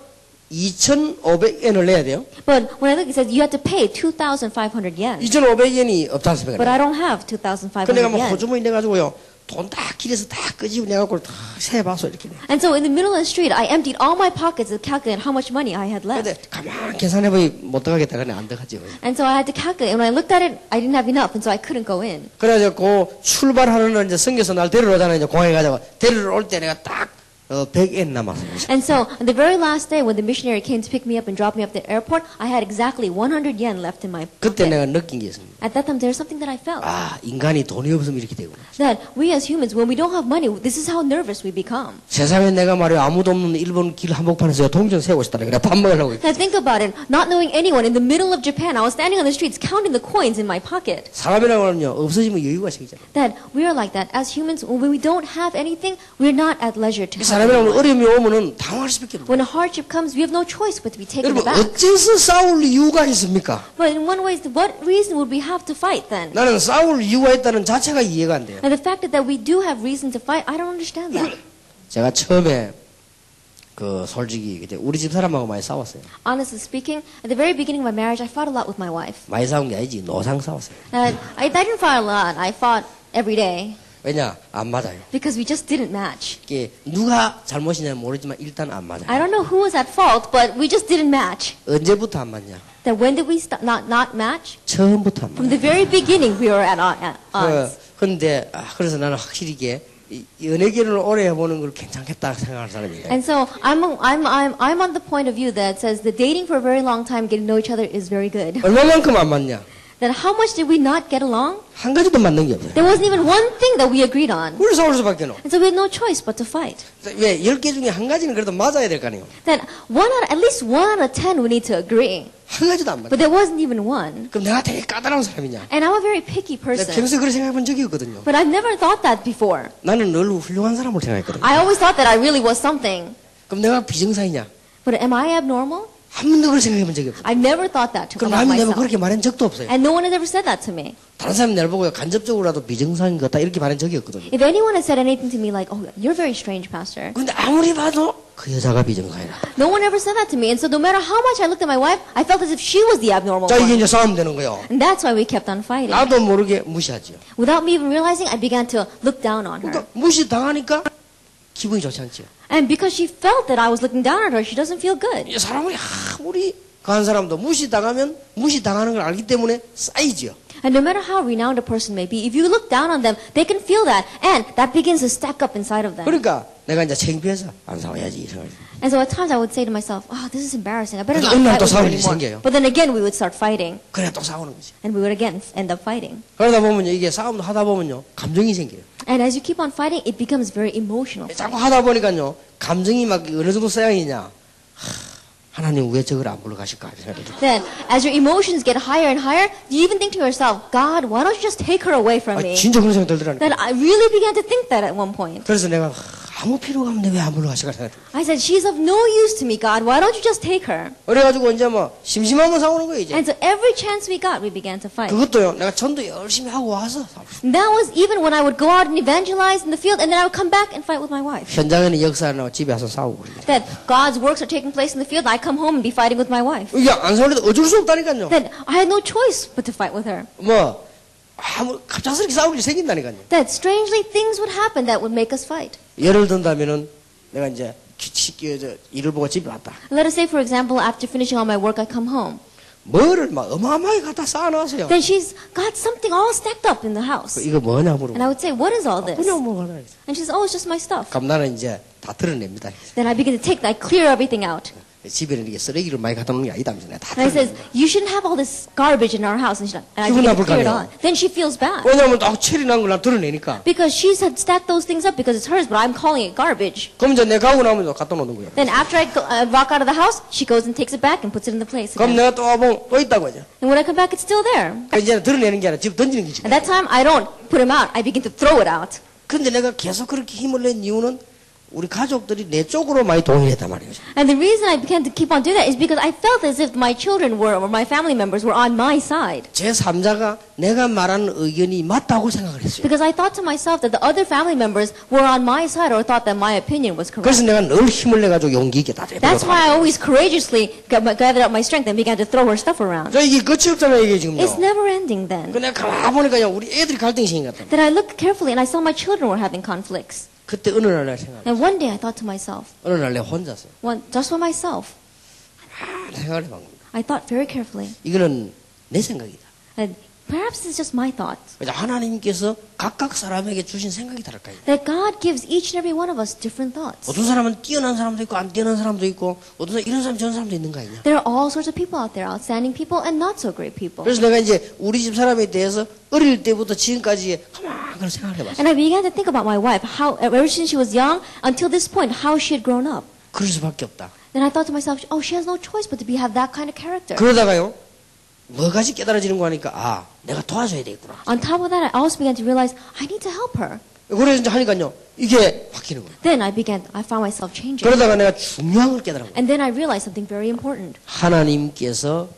2,500엔을 내야 돼요. But when I look, it says you have to pay 2,500 yen. 2,500엔이 없지 않습니까? But I don't have 그 2,500 내가 막 yen. 호주머니 내가지고요. 돈 다 길에서 다 끄집어내갖고 다 세봐서 이렇게. And so in the middle of the street, I emptied all my pockets to calculate how much money I had 근데 left. 가만 계산해보니 못 들어가겠다. 그냥 안 들어가죠. And so I had to calculate. And when I looked at it, I didn't have enough, and so I couldn't go in. 그래가지고 출발하는 날 이제 성교서 날 데리러 오잖아요. 이제 공항에 가자고. 데리러 올 때 내가 딱 100엔 남았어요. And so on the very last day, when the missionary came to pick me up and drop me up at the airport, I had exactly 100 yen left in my 그때 pocket. 내가 느낀 게 있습니다. At that time, there was something that I felt. 아, 인간이 돈이 없으면 이렇게 되구나. That we as humans, when we don't have money, this is how nervous we become. 세상에 내가 말이야 아무도 없는 일본 길 한복판에서 동전 세고 있었다. 그래 밥 먹으려고. Now think about it. Not knowing anyone in the middle of Japan, I was standing on the streets counting the coins in my pocket. 사람이라고 하면요 없어지면 여유가 생기잖아요. That we are like that. As humans, when we don't have anything, we're not at leisure to help 사람이라고 anyone. 어려움이 오면은 당황할 수밖에 없어요. When a hardship comes, we have no choice but to be taken 여러분 aback. 어째서 싸울 이유가 있습니까? But in one way, what reason would we have to fight then? 나는 싸울 이유가 있다는 자체가 이해가 안 돼요. And the fact that we do have reason to fight, I don't understand that. 제가 처음에 그 솔직히 그때 우리 집 사람하고 많이 싸웠어요. Honestly speaking, at the very beginning of my marriage, I fought a lot with my wife. 많이 싸운 게 아니지 노상 싸웠어요. And I didn't fight a lot. I fought every day 왜냐 안 맞아요. because we just didn't match. 이게 누가 잘못이냐는 모르지만 일단 안 맞아요. I don't know who was at fault, but we just didn't match. 언제부터 안 맞냐? That when did we not match? 처음부터 안 From 맞아요. the very beginning, we were at odds. 그런데 그래서 나는 확실히 이게 연예계를 오래 해보는 걸 괜찮겠다 생각하는 사람이에요. And so I'm on the point of view that says the dating for a very long time, getting to know each other is very good. 얼마만큼 안 맞냐? Then how much did we not get along? 한 가지도 맞는 게 없어요. There wasn't even one thing that we agreed on. 우리 싸울 수밖에 없어. And so we had no choice but to fight. 왜 10개 중에 한 가지는 그래도 맞아야 될 거 아니에요. Then at least 1 out of 10 we need to agree. 한 가지도 안 맞아. But there wasn't even one. 그럼 내가 되게 까다로운 사람이냐? And I'm a very picky 내가 person. 평소에 그렇게 생각해 본 적이 없거든요. But I've never thought that before. 나는 늘 훌륭한 사람을 생각했거든요. I always thought that I really was something. 그럼 내가 비정상이냐? But am I abnormal? 한 번도 그렇게 생각해 본 적이 없어요. I've never thought that 그럼 about 남이 내가 myself. 그렇게 말한 적도 없어요. And no one has ever said that to me. 다른 사람이 날 보고 간접적으로라도 비정상인 것 같다 이렇게 말한 적이 없거든요. If anyone has said anything to me like, oh, you're very strange, pastor. 근데 아무리 봐도 그 여자가 비정상이라. No one ever said that to me. And so no matter how much I looked at my wife, I felt as if she was the abnormal 자 이게 one. 이제 싸움 되는 거예요. And that's why we kept on fighting. 나도 모르게 무시하지요. Without me even realizing, I began to look down on her. 그러니까 무시당하니까 기분이 좋지 않지요. And because she felt that I was looking down at her, she doesn't feel good. 이 사람이 아무리 강한 사람도 무시당하면 무시당하는 걸 알기 때문에 쌓이지요. And no matter how renowned a person may be, if you look down on them, they can feel that. And that begins to stack up inside of them. 그러니까 내가 이제 창피해서 안 싸워야지 이 생각을. And so at times I would say to myself, oh, this is embarrassing. I better 그래서 not 어느 날 fight 또 with her 싸울 일이 anymore. 생겨요. But then again, we would start fighting. 그래 또 싸우는 거지. And we would again end up fighting. 그러다 보면요 이게 싸움 하다 보면요 감정이 생겨요. And as you keep on fighting, it becomes very emotional. 자꾸 하다 보니까요 감정이 막 어느 정도 쌓이냐. 하나님 왜 저걸 안 불러가실까 생각이 들어요. Then, as your emotions get higher and higher, you even think to yourself, God, why don't you just take her away from 아, me? 진짜 그런 생각이 들더라니까. Then I really began to think that at one point. 그래서 내가 아무 필요가 없는데 왜 안 불러가실까 생각이 들어요. I said, she's of no use to me, God. Why don't you just take her? 그래가지고 이제 뭐 심심하면 싸우는 거예요 이제. And so every chance we got, we began to fight. 그것도요 내가 전도 열심히 하고 와서 싸웠어요. And that was even when I would go out and evangelize in the field, and then I would come back and fight with my wife. 현장에는 역사하고 집에 와서 싸우고 그래요. That God's works are taking place in the field, and I come home and be fighting with my wife. 이게 안 싸우려도 어쩔 수 없다니까요. Then I had no choice but to fight with her. 뭐 아무 갑작스럽게 싸울 일이 생긴다니까요. That strangely things would happen that would make us fight. 예를 든다면은 내가 이제 일을 보고 집에 왔다. Let us say, for example, after finishing all my work, I come home. 뭐를 막 어마어마하게 갖다 쌓아놨어요. Then she's got something all stacked up in the house. 이거 뭐냐 And 물어보. I would say, what is all this? 그냥 뭐 하나. And she says, oh, it's just my stuff. 그럼 나는 이제 다 드러냅니다. Then I begin to I clear everything out. 집에는 이게 쓰레기를 많이 갖다 놓는 게 아니다. 내가 다 And I says, 드러냅니다. you shouldn't have all this garbage in our house. And I 기분 begin to 나쁠 거 clear it 아니에요. all. Then she feels bad. 왜냐면 딱 체리 난 걸 나 드러내니까. Because she's had stacked those things up because it's hers, but I'm calling it garbage. 그럼 이제 내가 가고 나면 갖다 놓는 거예요. Then after I walk out of the house, she goes and takes it back and puts it in the place 그럼 again. 내가 또 와보면 또 있다고 하죠. And when I come back, it's still there. 그러니까 이제 드러내는 게 아니라 집 던지는 거지. At that time, I don't put them out. I begin to throw it out. 근데 내가 계속 그렇게 힘을 낸 이유는 우리 가족들이 내 쪽으로 많이 동의했단 말이에요. And the reason I began to keep on doing that is because I felt as if my children were, or my family members were on my side. 제 3자가 내가 말하는 의견이 맞다고 생각을 했어요. Because I thought to myself that the other family members were on my side or thought that my opinion was correct. 그래서 내가 늘 힘을 내가지고 용기 있게 다 That's why I always courageously gathered up my strength and began to throw her stuff around. 저 이게 끝이 없잖아요, 이게 지금요. It's never ending then. 그 내가 가만 보니까요, 우리 애들이 갈등이 생긴 것 같다. Then I looked carefully and I saw my children were having conflicts. 그때 어느 날 내가 생각해. And one day I thought to myself, 어느 날 내가 혼자서 just for myself, 생각을 해본 겁니다. I thought very carefully. 이거는 내 생각이다. And perhaps it's just my thoughts. 그래서 하나님께서 각각 사람에게 주신 생각이 다를까요? That God gives each and every one of us different thoughts. 어떤 사람은 뛰어난 사람도 있고 안 뛰어난 사람도 있고 어떤 사람 이런 사람 저런 사람도 있는 거 아니냐? There are all sorts of people out there, outstanding people and not so great people. 그래서 내가 이제 우리 집 사람에 대해서 어릴 때부터 지금까지 가만 그런 생각을 해봤어요. And I began to think about my wife, how ever since she was young until this point, how she had grown up. 그럴 수밖에 없다. Then I thought to myself, oh, she has no choice but to have that kind of character. 그러다가요, 뭐가지 깨달아지는 거 하니까 아, 내가 도와줘야 되겠구나. On top of that, I also began to realize I need to help her. 그래서 이제 하니까요, 이게 바뀌는 거예요. Then I found myself changing. 그러다가 내가 중요한 걸 깨달은 거예요. And then I realized something very important. 하나님께서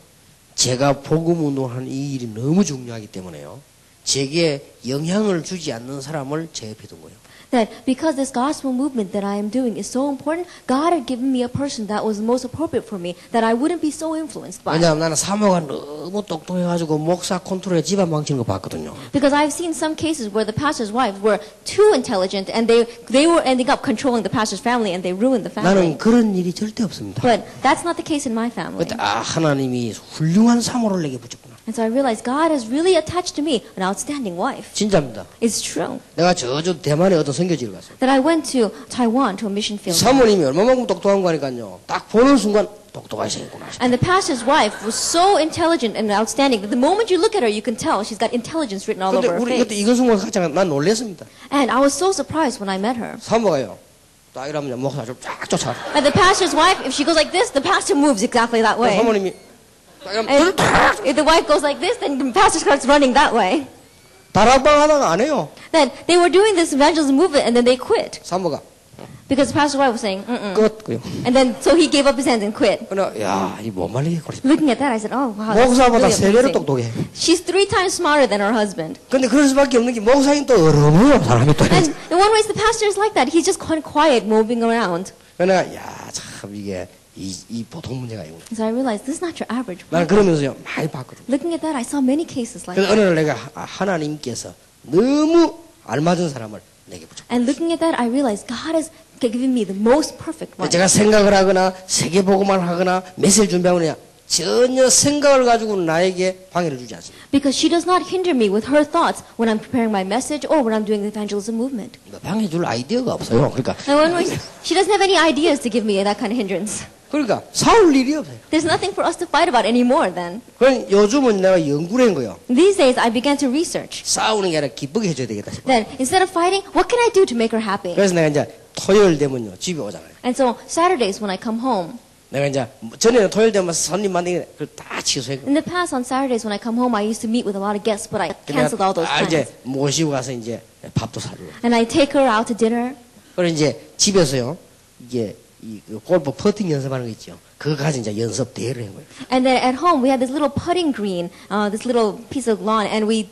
제가 복음 운동하는 이 일이 너무 중요하기 때문에요. 제게 영향을 주지 않는 사람을 제 옆에 둔 거예요. That because this gospel movement that I am doing is so important, God had given me a person that was the most appropriate for me, that I wouldn't be so influenced by. 왜냐하면 나는 사모가 너무 똑똑해가지고 목사 컨트롤에 집안 망치는 거 봤거든요. Because I've seen some cases where the pastor's wives were too intelligent and they were ending up controlling the pastor's family and they ruined the family. 나는 그런 일이 절대 없습니다. But that's not the case in my family. 그때 아 하나님이 훌륭한 사모를 내게 붙였구나. And so I realized God has really attached to me an outstanding wife. 진짜입니다. It's true. 내가 저쪽 대만에 어떤 선교지를 갔어요. That I went to Taiwan to a mission field. 사모님이 얼마만큼 똑똑한 거니까요. 딱 보는 순간 똑똑하게 생겼구나. And the pastor's wife was so intelligent and outstanding that the moment you look at her, you can tell she's got intelligence written all 근데 over her 우리 그때 face. 이건승과 같이 난 놀랐습니다. And I was so surprised when I met her. 사모가요. 딱 이러면 목사 좀 쫙 쫓아. And the pastor's wife, if she goes like this, the pastor moves exactly that way. 사모님이 딱 이러면 And if the wife goes like this, then the pastor starts running that way. 다락방 하다가 안 해요. Then they were doing this evangelism movement and then they quit. 사모가 Because the pastor's wife was saying, 끝. 그요. And then, so he gave up his hands and quit. 그러나 야, 이 못 말리게 그래. Looking at that, I said, oh, wow. That's 목사보다 really 세 배로 amazing. 똑똑해. She's 3 times smarter than her husband. 근데 그럴 수밖에 없는 게 목사님 또 어려워요. 사람이 또. And in one way, the pastor is like that. He's just quite quiet, moving around. 그러니까 야, 참 이게 이 보통 문제가 아니고. So I realized this is not your average 나는 problem. 그러면서요 많이 봤거든. Looking at that, I saw many cases like 그래서 that. 어느 날 내가 하나님께서 너무 알맞은 사람을 내게 붙여. And looking at that, I realized God has given me the most perfect one. 제가 생각을 하거나 세계복음을 하거나 메시지를 준비하거나 전혀 생각을 가지고 나에게 방해를 주지 않습니다. Because she does not hinder me with her thoughts when I'm preparing my message or when I'm doing the evangelism movement. 방해 줄 아이디어가 없어요. 그러니까 And one way, she doesn't have any ideas to give me that kind of hindrance. 그러니까 싸울 일이 없어요. There's nothing for us to fight about anymore then. 그럼 요즘은 내가 연구를 한 거예요. These days, I began to research. 싸우는 게 아니라 기쁘게 해줘야 되겠다 싶어. Then, instead of fighting, what can I do to make her happy? 그래서 내가 이제 토요일 되면요 집에 오잖아요. And so, Saturdays when I come home, 내가 이제 전에는 토요일 되면 손님 만나기 그걸 다 취소했고. in the past on Saturdays when I come home, I used to meet with a lot of guests, but I canceled all those 다 이제 plans. 모시고 가서 이제 밥도 사주고. And I take her out to dinner. 그리고 이제 집에서요 이게 이 골프 퍼팅 연습하는 거 있죠. 그거 가지고 이제 연습 대회를 한 거예요. And then at home, we had this little putting green, this little piece of lawn, and we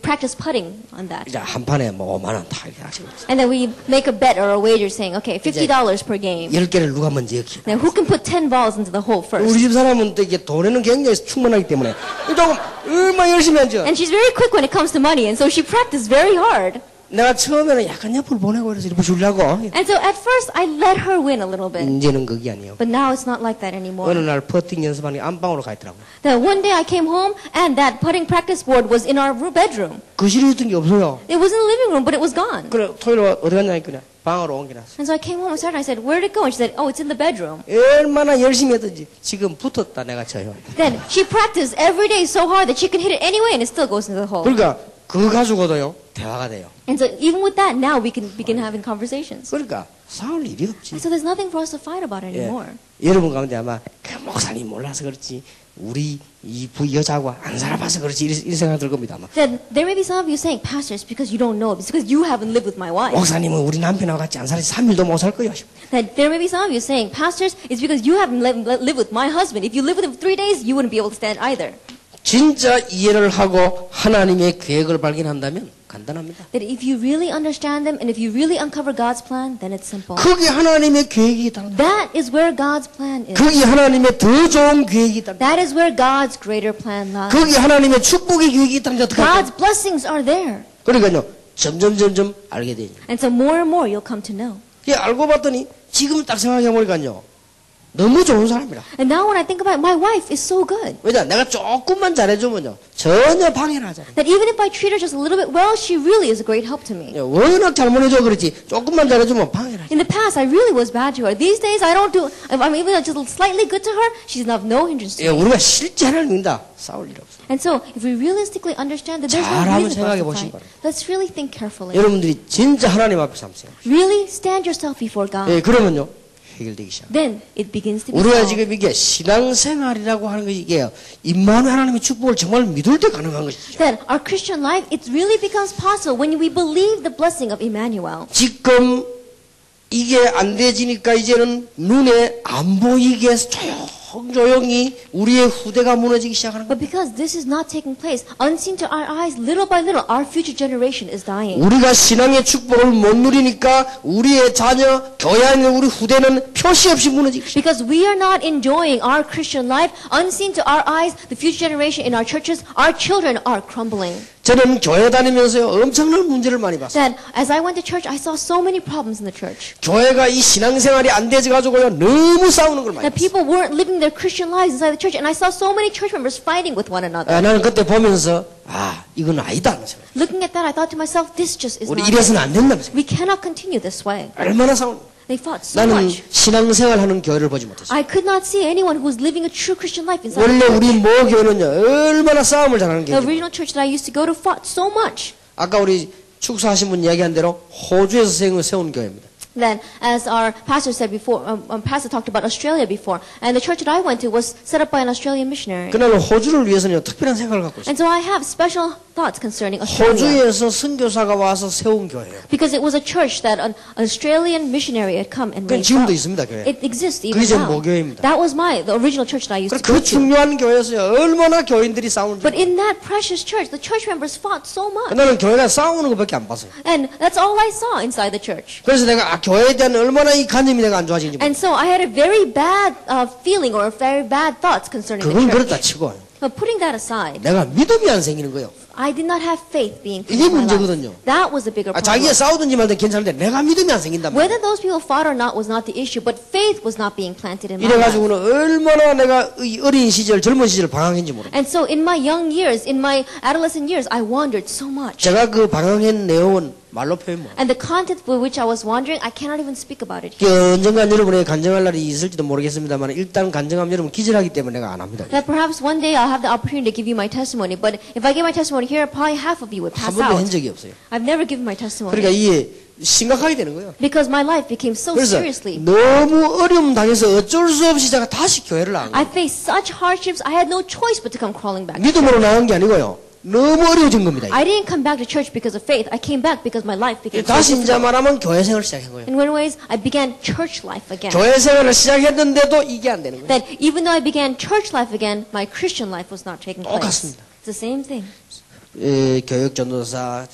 practice putting on that. 이제 한 판에 뭐 5만 원 다 이렇게 하시고 있어요. And then we make a bet or a wager saying, okay, $50 per game. 10개를 누가 먼저 넣기. Now, who can put 10 balls into the hole first? 우리 집 사람은 또 이게 돈에는 굉장히 충분하기 때문에 조금 얼마나 열심히 하죠. And she's very quick when it comes to money, and so she practiced very hard. 내가 처음에는 약간 옆으로 보내고 이래서 이렇게 주려고. And so at first, I let her win a little bit. 이제는 그게 아니에요. But now it's not like that 어느 anymore. 날 퍼팅 연습하는 게 안방으로 가 있더라고요. Then one day I came home, and that putting practice board was in our bedroom. 거실에 있던 게 없어요. It was in the living room, but it was gone. 그래 토요일 어디 갔냐 했더니 방으로 옮겨놨어. And so I came home on Saturday, I said, where did it go? And she said, oh, it's in the bedroom. 얼마나 열심히 했든지 지금 붙었다 내가 쳐요. Then she practiced every day so hard that she can hit it anyway, and it still goes into the hole. 그러니까 그거 가지고도요 대화가 돼요. And so even with that, now we can begin having conversations. 그러니까 싸울 일이 없지. And so there's nothing for us to fight about 예. anymore. 여러분 가운데 아마 그 목사님 몰라서 그렇지 우리 이 여자하고 안 살아봐서 그렇지 이 생각 들 겁니다. 아마. Then there may be some of you saying, Pastors, because you don't know, it's because you haven't lived with my wife. 목사님은 우리 남편하고 같이 안 살아서 3일도 못 살 거예요. That there may be some of you saying, Pastors, it's because you haven't lived with my husband. If you live with him for 3 days, you wouldn't be able to stand either. 진짜 이해를 하고 하나님의 계획을 발견한다면 간단합니다. That if you really understand them and if you really uncover God's plan, then it's simple. 그게 하나님의 계획이 있다. That is where God's plan is. 그게 하나님의 더 좋은 계획이 있다. That is where God's greater plan lies. 그게 하나님의 축복의 계획이 있다는 게 어떻게 할까요? God's blessings are there. 그러니까요. 점점 알게 되죠. And so more and more you'll come to know. 알고 봤더니 지금 딱 생각해 보니까요. 너무 좋은 사람이라. And now when I think about it, my wife is so good. 왜냐? 내가 조금만 잘해주면요. 전혀 방해를 하잖아요. That even if I treat her just a little bit well, she really is a great help to me. 워낙 잘못해줘 그렇지. 조금만 잘해주면 방해를 하죠. In the past, I really was bad to her. These days, I don't do, if I'm even just slightly good to her, she's of no hindrance to me. 우리가 실제 하나님 믿다 싸울 일 없어요. And so, if we realistically understand that there's no 잘 한번 reason for 생각해 us to 보시기 fight, 바랍니다. let's really think carefully. 여러분들이 진짜 하나님 앞에서 한번 생각해. Really stand yourself before God. 그러면요. 해결되기 시작. Then it begins to be 우리가 solved. 지금 이게 신앙생활이라고 하는 것이 이게 임마누엘 하나님의 축복을 정말 믿을 때 가능한 것이죠. That our Christian life, it really becomes possible when we believe the blessing of Emmanuel. 지금 이게 안 되지니까 이제는 눈에 안 보이게 조용히 우리의 후대가 무너지기 시작하는 거예요. But because this is not taking place, unseen to our eyes, little by little, our future generation is dying. 우리가 신앙의 축복을 못 누리니까 우리의 자녀, 교회 안에 우리 후대는 표시 없이 무너지기 시작해요. Because we are not enjoying our Christian life, unseen to our eyes, the future generation in our churches, our children are crumbling. 저는 교회 다니면서요 엄청난 문제를 많이 봤어요. That as I went to church, I saw so many problems in the church. 교회가 이 신앙생활이 안 되지 가지고요 너무 싸우는 걸 많이 That 봤어요. people weren't living their Christian lives inside the church, and I saw so many church members fighting with one another. 나는 그때 보면서 이건 아니다 하는 생각. Looking at that, I thought to myself, this just is 우리 not 이래서는 it. 안 된다는 생각. We cannot continue this way. 얼마나 싸우는. They fought so 나는 much. 신앙생활하는 교회를 보지 못했어요. I could not see anyone who was living a true Christian life inside 원래 the 우리 church. 모 교회는요 얼마나 싸움을 잘하는 The 교회인지. original church that I used to go to fought so much. 아까 우리 축사하신 분 이야기한 대로 호주에서 세운 교회입니다. Then, as our pastor said before, pastor talked about Australia before, and the church that I went to was set up by an Australian missionary. 그날은 호주를 위해서는요 특별한 생각을 갖고 있어요. And so I have special thoughts concerning Australia. 호주에서 선교사가 와서 세운 교회예요. Because it was a church that an Australian missionary had come and 그건 raised 지금도 up. 있습니다 교회. It exists even 그게 제 now. 모교회입니다. That was the original church that I used to 그 go to. 중요한 교회에서요 얼마나 교인들이 싸우는지. But in that precious church, the church members fought so much. 나는 교회가 싸우는 것밖에 안 봤어요. And that's all I saw inside the church. 그래서 내가 교회에 대한 얼마나 이 관념이 내가 안 좋아지는지. And so I had a very bad feeling or very bad thoughts concerning the 그건 church. 그렇다 치고 But putting that aside, 내가 믿음이 안 생기는 거예요. I did not have faith being put 이게 in my life. 문제거든요. That was the bigger problem. 자기가 싸우든지 말든 괜찮은데 내가 믿음이 안 생긴단 말이에요. Whether those people fought or not was not the issue, but faith was not being planted in my life. 이래가지고는 얼마나 내가 이 어린 시절 젊은 시절 방황했는지 모르겠어요. And so in my young years, in my adolescent years, I wandered so much. 제가 그 방황한 내용은 말로 표현 못. And the content with which I was wandering, I cannot even speak about it. 언젠간 여러분에게 간증할 날이 있을지도 모르겠습니다만 일단 간증하면 여러분 기절하기 때문에 내가 안 합니다. That perhaps one day I'll have the opportunity to give you my testimony, but if I give my testimony here, probably half of you would 한 pass 번도 한 out. 적이 없어요. I've never given my testimony. 그러니까 이게 심각하게 되는 거예요. Because my life became so 그래서 seriously. 너무 어려움 당해서 어쩔 수 없이 제가 다시 교회를 나간 I 거예요. faced such hardships, I had no choice but to come crawling back. 믿음으로 나간 게 아니고요. 너무 어려워진 겁니다. I didn't come back to church because of faith. I came back because my life became so 다시 이제 difficult. 말하면 교회 생활을 시작한 거예요. In one ways, I began church life again. 교회 생활을 시작했는데도 이게 안 되는 거예요. That even though I began church life again, my Christian life was not taking place. 똑같습니다. It's the same thing. 교육 전도사,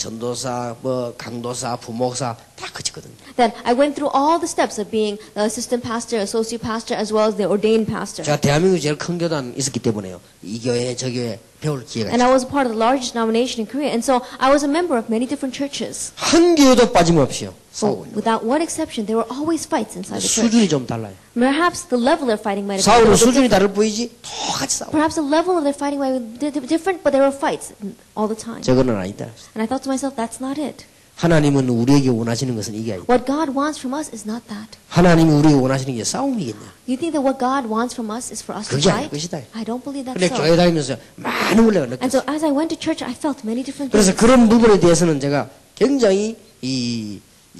강도사, 부목사 다 거치거든요. That I went through all the steps of being the assistant pastor, associate pastor, as well as the ordained pastor. 제가 대한민국 제일 큰 교단 있었기 때문에요. 이 교회, 저 교회 배울 기회가 And 있어요. I was a part of the largest denomination in Korea, and so I was a member of many different churches. 한 교회도 빠짐없이요. So, 싸우고 있는 without one exception, there were always fights inside the church. 수준이 좀 달라요. Perhaps the level they're fighting might have been a 싸우는 little 수준이 different. 다를 뿐이지 똑같이 싸워. Perhaps the level of their fighting might be different, but there were fights all the time. 저거는 아니다. And I thought to myself, that's not it. 하나님은 우리에게 원하시는 것은 이게 아니다. What God wants from us is not that. 하나님이 우리에게 원하시는 게 싸움이겠냐? You think that what God wants from us is for us to 그게 아닐 fight? 것이다. I don't believe that's 근데 so. 교회 다니면서 많은 걸 내가 And so 느꼈어요. as I went to church, I felt many different 그래서 things. 그런 부분에 대해서는 제가 굉장히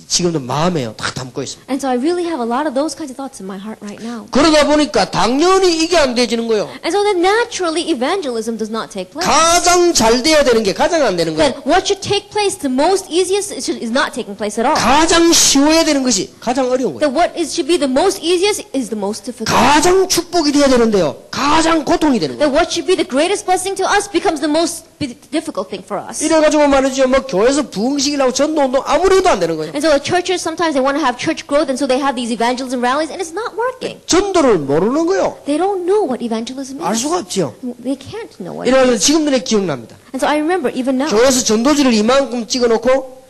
지금도 마음에요. 다 담고 있습니다. And so I really have a lot of those kinds of thoughts in my heart right now. 그러다 보니까 당연히 이게 안 되지는 거예요. And so then naturally evangelism does not take place. 가장 잘 돼야 되는 게 가장 안 되는 거예요. Then what should take place the most easiest is not taking place at all. 가장 쉬워야 되는 것이 가장 어려운 거예요. That what should be the most easiest is the most difficult. 가장 축복이 돼야 되는데요. 가장 고통이 되는 거예요. That what should be the greatest blessing to us becomes the most difficult thing for us. 이래가지고 말이죠. 뭐 교회에서 부흥식이라고 전도운동 아무래도 안 되는 거예요. And so the churches sometimes they want to have church growth, and so they have these evangelism rallies, and it's not working. 전도를 모르는 거예요. They don't know what evangelism 알 is. 수가 없죠. They can't know what. 이래가지고 지금도 내 기억납니다. And so I remember even now. 교회에서 전도지를 이만큼 찍어놓고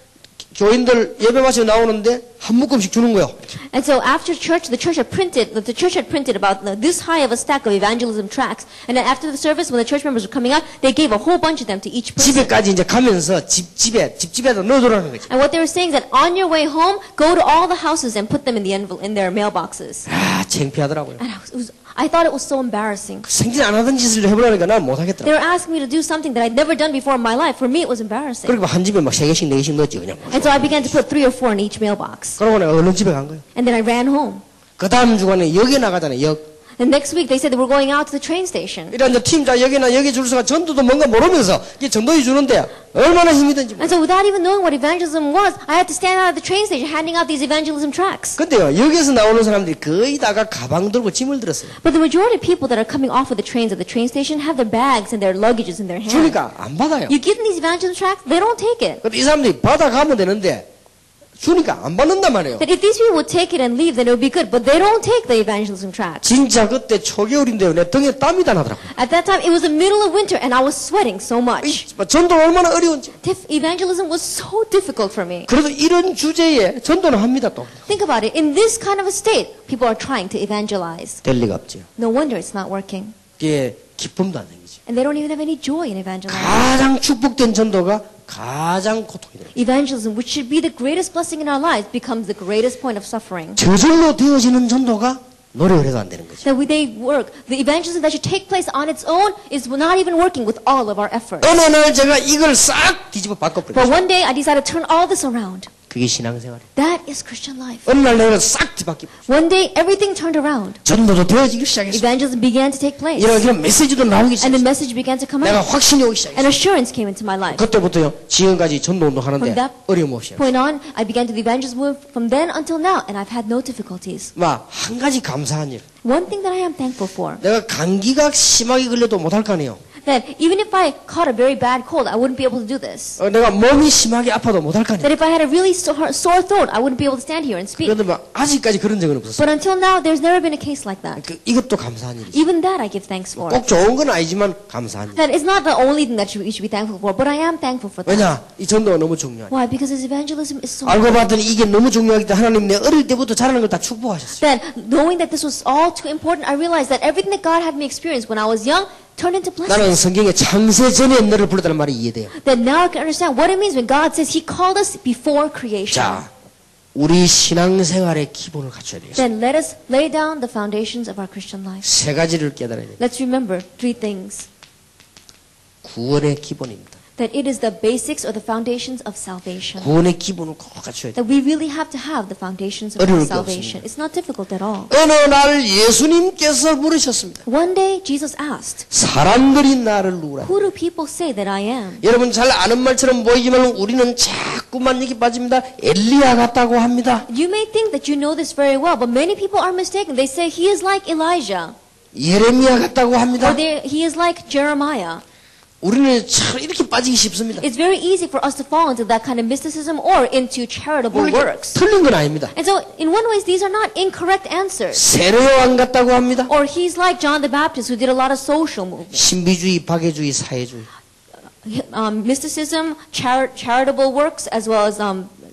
교인들 예배 마치고 나오는데 한 묶음씩 주는 거예요. And so after church, the church had printed about this high of a stack of evangelism tracts. And then after the service, when the church members were coming out, they gave a whole bunch of them to each person. 집에까지 이제 가면서 집집에다 넣어두라는 거지. And what they were saying is that on your way home, go to all the houses and put them in the envelope in their mailboxes. 아, 창피하더라고요. And I thought it was so embarrassing. 생전 안 하던 짓을 해보라니까 난 못하겠더라고요. They were asking me to do something that I'd never done before in my life. For me, it was embarrassing. 그리고 한 집에 막 3개씩 4개씩 넣었지 그냥. And so I began to put 3 or 4 in each mailbox. 그러고 내가 얼른 집에 간 거예요. And then I ran home. 그 다음 주간에 역에 나가잖아요. 역. And next week, they said they were going out to the train station. 이런 이제 팀장 여기나 여기 줄서가 전도도 뭔가 모르면서 이게 전도해 주는데 얼마나 힘이 든지. And so without even knowing what evangelism was, I had to stand out at the train station handing out these evangelism tracts. 근데요 여기서 나오는 사람들이 거의 다가 가방 들고 짐을 들었어요. But the majority of people that are coming off of the trains at the train station have their bags and their luggages in their hands. 주니까 안 받아요. You give them these evangelism tracts, they don't take it. 근데 이 사람들이 받아가면 되는데 주니까 안 받는단 말이에요. That if these people would take it and leave, then it would be good. But they don't take the evangelism tracts. 진짜 그때 초겨울인데요. 내 등에 땀이 다 나더라고요. At that time, it was the middle of winter, and I was sweating so much. 전도 얼마나 어려운지. Evangelism was so difficult for me. 그래도 이런 주제에 전도는 합니다 또. Think about it. In this kind of a state, people are trying to evangelize. 될 리가 없죠. No wonder it's not working. 이게 기쁨도 안 생기죠. And they don't even have any joy in evangelizing. 가장 축복된 전도가 가장 고통이 돼요. Evangelism, which should be the greatest blessing in our lives, becomes the greatest point of suffering. 저절로 되어지는 전도가 노력을 해도 안 되는 거죠. That they work. The evangelism that should take place on its own is not even working with all of our efforts. 어느 날 제가 이걸 싹 뒤집어 But 바꿔버렸어요. one day I decided to turn all this around. 그게 신앙생활이에요. That is Christian life. 어느 날 내가 싹 뒤바뀌고 One day everything turned around. 전도도 되어지기 시작했어요. Evangelism began to take place. 이런 메시지도 나오기 And the 시작했어요. message began to come 내가 out. 확신이 오기 And 시작했어요. assurance came into my life. 그때부터요 지금까지 전도운동 하는데 From that 어려움 없이 point on, I began to do evangelism from then until now, and I've had no difficulties. 막한 가지 감사한 일. One thing that I am thankful for, 내가 감기가 심하게 걸려도 못할 거 아니에요. that even if I caught a very bad cold, I wouldn't be able to do this. 내가 몸이 심하게 아파도 못할 거 아니에요. That if I had a really sore throat, I wouldn't be able to stand here and speak. 그런데 막 아직까지 그런 적은 없었어요. But until now, there's never been a case like that. 이것도 감사한 일이죠. Even that I give thanks for. 꼭 좋은 건 아니지만 감사한 일. That is not the only thing that you should be thankful for, but I am thankful for that. 왜냐? 이 전도가 너무 중요하니까. Why? Because his evangelism is so 알고 봤더니 이게 너무 중요하기 때문에 하나님 내 어릴 때부터 잘하는 걸 다 축복하셨어요. Then, knowing that this was all too important, I realized that everything that God had me experience when I was young turned into 나는 blessings. 성경에 창세 전에 너를 부르다는 말이 이해돼요. That now I can understand what it means when God says He called us before creation. 자, 우리 신앙생활의 기본을 갖춰야 되겠어요. Then let us lay down the foundations of our Christian life. 세 가지를 깨달아야 돼요. Let's remember 3 things. 구원의 기본입니다. That it is the basics or the foundations of salvation. 구원의 기본을 꼭 갖춰야 돼요. That we really have to have the foundations of 어려울 게 salvation. It's not difficult at all. 어느 날 예수님께서 물으셨습니다. One day Jesus asked, 사람들이 나를 누구라? who do people say that I am? 여러분 잘 아는 말처럼 보이지만 우리는 자꾸만 얘기 빠집니다. 엘리야 같다고 합니다. You may think that you know this very well, but many people are mistaken. They say he is like Elijah, 예레미야 같다고 합니다. or he is like Jeremiah. 우리는 참 이렇게 빠지기 쉽습니다. It's very easy for us to fall into that kind of mysticism or into charitable 물론 works. 틀린 건 아닙니다. And so, in one way, these are not incorrect answers. 세례요한 같다고 합니다. Or he's like John the Baptist, who did a lot of social movements. 신비주의, 박애주의, 사회주의. Mysticism, charitable works, as well as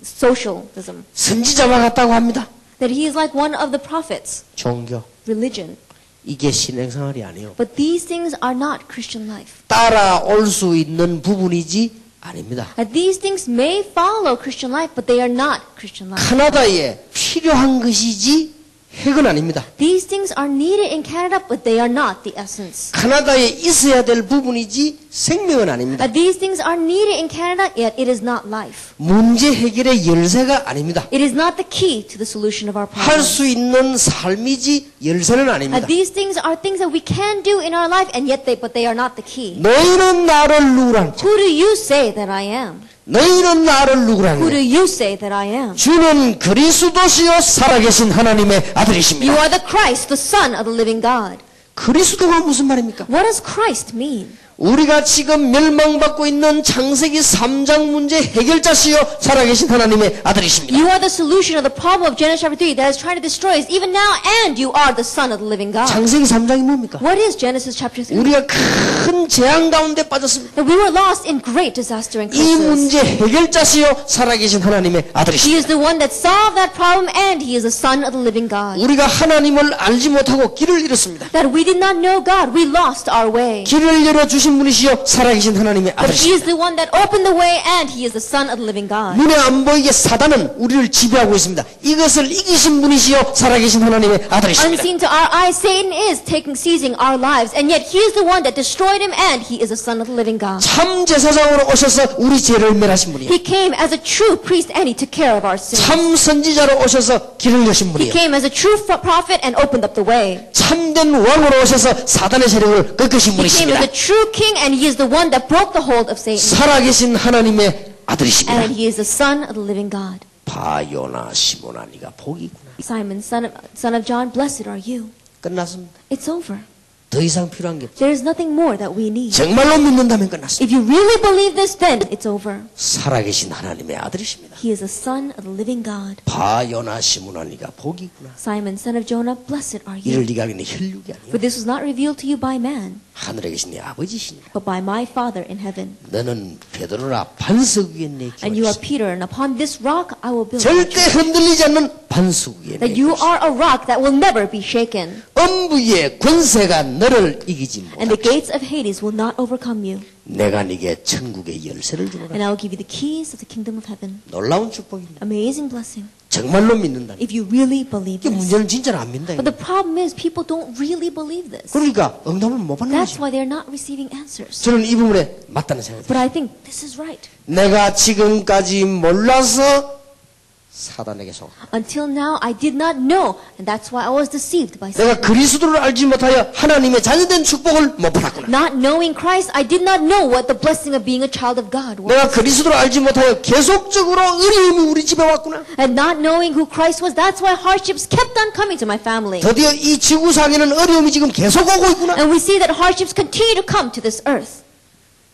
socialism. 선지자와 같다고 합니다. That he is like one of the prophets. 종교. Religion. 이게 신앙생활이 아니에요. But these things are not Christian life. 따라올 수 있는 부분이지 아닙니다. That these things may follow Christian life, but they are not Christian life. 카나다에 필요한 것이지 핵은 아닙니다. These things are needed in Canada, but they are not the essence. 카나다에 있어야 될 부분이지 생명은 아닙니다. These things are needed in Canada, yet it is not life. 문제 해결의 열쇠가 아닙니다. It is not the key to the solution of our 할 problem. 수 있는 삶이지 열쇠는 아닙니다. These things are things that we can do in our life, and yet but they are not the key. 너희는 나를 누구라는 Who do you say that I am? 너희는 나를 Who 누구라는 do you say that I am? 주는 그리스도시요 살아계신 하나님의 You 아들이십니다. are the Christ, the Son of the living God. 그리스도가 무슨 말입니까? What does Christ mean? 우리가 지금 멸망받고 있는 창세기 3장 문제 해결자시요 살아계신 하나님의 아들이십니다. You are the solution of the problem of Genesis chapter 3 that is trying to destroy us even now, and you are the Son of the living God. 창세기 3장이 뭡니까? What is Genesis chapter 3? 우리가 큰 재앙 가운데 빠졌습니다. That we were lost in great disaster and 이 crisis. 문제 해결자시요 살아계신 하나님의 He 아들이십니다. is the one that solved that problem, and He is the Son of the living God. 우리가 하나님을 알지 못하고 길을 잃었습니다. That we did not know God, we lost our way. 길을 열어주신 분이시요 살아계신 하나님의 But He is 아들이십니다. the one that opened the way, and He is the Son of the living God. 눈에 안 보이게 사단은 우리를 지배하고 있습니다. 이것을 이기신 분이시요 살아계신 하나님의 아들이십니다. Unseen to our eyes, Satan is seizing our lives, and yet He is the one that destroyed him, and He is the Son of the living God. 참 제사장으로 오셔서 우리 죄를 멸하신 분이에요. He came as a true priest, and He took care of our sins. 참 선지자로 오셔서 길을 여신 He 분이에요. came as a true prophet and opened up the way. 참된 왕으로 오셔서 사단의 세력을 꺾으신 He came as 분이십니다. a true king, and He is the one that broke the hold of Satan. 살아계신 하나님의 아들이십니다. And He is the Son of the living God. 바요나 시모나 네가 복이구나. Simon, son of John, blessed are you. 끝났습니다. It's over. 더 이상 필요한 게 없어요. There is nothing more that we need. 정말로 믿는다면 끝났습니다. If you really believe this, then it's over. 살아계신 하나님의 아들이십니다. He is the Son of the living God. 바요나 시모나 네가 복이구나. Simon, son of Jonah, blessed are 이를 you. 네가 알기는 혈육이 아니야. For this was not revealed to you by man, 하늘에 계신 네 아버지시니라. but by my Father in heaven. 너는 베드로라 반석 위에 내 And you are 기업이시. Peter, and upon this rock I will build my 절대 church. 흔들리지 않는 반석 위에 내 That you 것이시. are a rock that will never be shaken. 엄부의 권세가 너를 이기지 And the 못하지. gates of Hades will not overcome you. 내가 네게 천국의 열쇠를 주노라. And I will give you the keys of the kingdom of heaven. 놀라운 축복입니다. Amazing blessing. 정말로 믿는다. If you really believe 이게 this. 문제는 진짜로 안 믿는다. But the problem is people don't really believe this. 그러니까 응답을 못 받는 That's 거죠. why they're not receiving answers. 저는 이 부분에 맞다는 생각이 But 들어요. I think this is right. 내가 지금까지 몰라서 사단에게 속아. Until now, I did not know, and that's why I was deceived by Satan. 내가 그리스도를 알지 못하여 하나님의 자녀된 축복을 못 받았구나. Not knowing Christ, I did not know what the blessing of being a child of God was. 내가 그리스도를 알지 못하여 계속적으로 어려움이 우리 집에 왔구나. And not knowing who Christ was, that's why hardships kept on coming to my family. 드디어 이 지구상에는 어려움이 지금 계속 오고 있구나. And we see that hardships continue to come to this earth.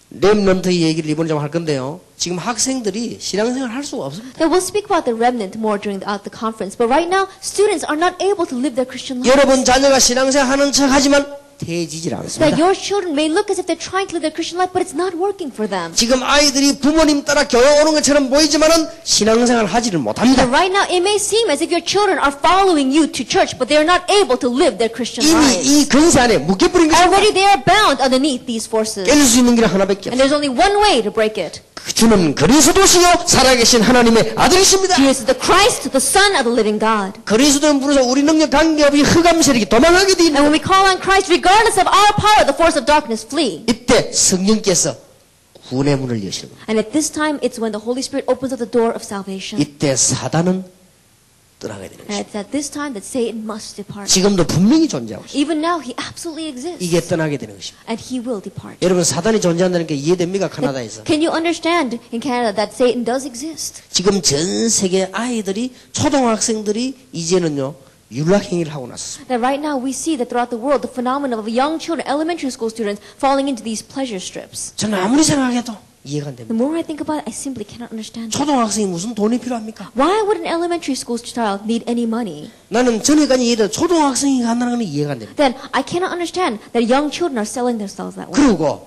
렘넌트 얘기를 이번에 좀 할 건데요. 지금 학생들이 신앙생활 할 수가 없습니다. Now we'll speak about the remnant more during the conference, but right now, students are not able to live their Christian lives. 여러분 자녀가 신앙생활 하는 척 하지만 되지질 That 않습니다. your children may look as if they're trying to live their Christian life, but it's not working for them. 지금 아이들이 부모님 따라 교회 오는 것처럼 보이지만은 신앙생활 하지를 못합니다. And right now, it may seem as if your children are following you to church, but they're not able to live their Christian 이미 lives. 이 근세 안에 묶여버린 것입니다. Already they are bound underneath these forces. 깰 수 있는 길 하나밖에 And 없습니다. there's only one way to break it. 주는 그리스도시요 살아계신 하나님의 아들이십니다. He is the Christ, the Son of the living God. 그리스도는 부르서 우리 능력 관계없이 흑암 세력이 도망하게 되는 And when we call on Christ, regardless of our power, the force of darkness flee. 이때 성령께서 구원의 문을 여시는 겁니다. And at this time, it's when the Holy Spirit opens up the door of salvation. 이때 사단은 떠나게 되는 And 것입니다. it's at this time that Satan must depart. 지금도 분명히 존재하고 있습니다. Even now, he absolutely exists. 이게 떠나게 되는 것입니다. And he will depart. 여러분 사단이 존재한다는 게 이해됩니까? 카나다에서. Can you understand in Canada that Satan does exist? 지금 전 세계 아이들이 초등학생들이 이제는요 율락행위를 하고 났습니다. That right now we see that throughout the world, the phenomenon of young children, elementary school students, falling into these pleasure strips. 저는 아무리 생각해도 이해가 안 됩니다. The more I think about it, I simply cannot understand it. 초등학생이 무슨 돈이 필요합니까? Why would an elementary school child need any money? 나는 전에까지 이해해도 초등학생이 간다는 건 이해가 안 됩니다. Then I cannot understand that young children are selling themselves that way. 그리고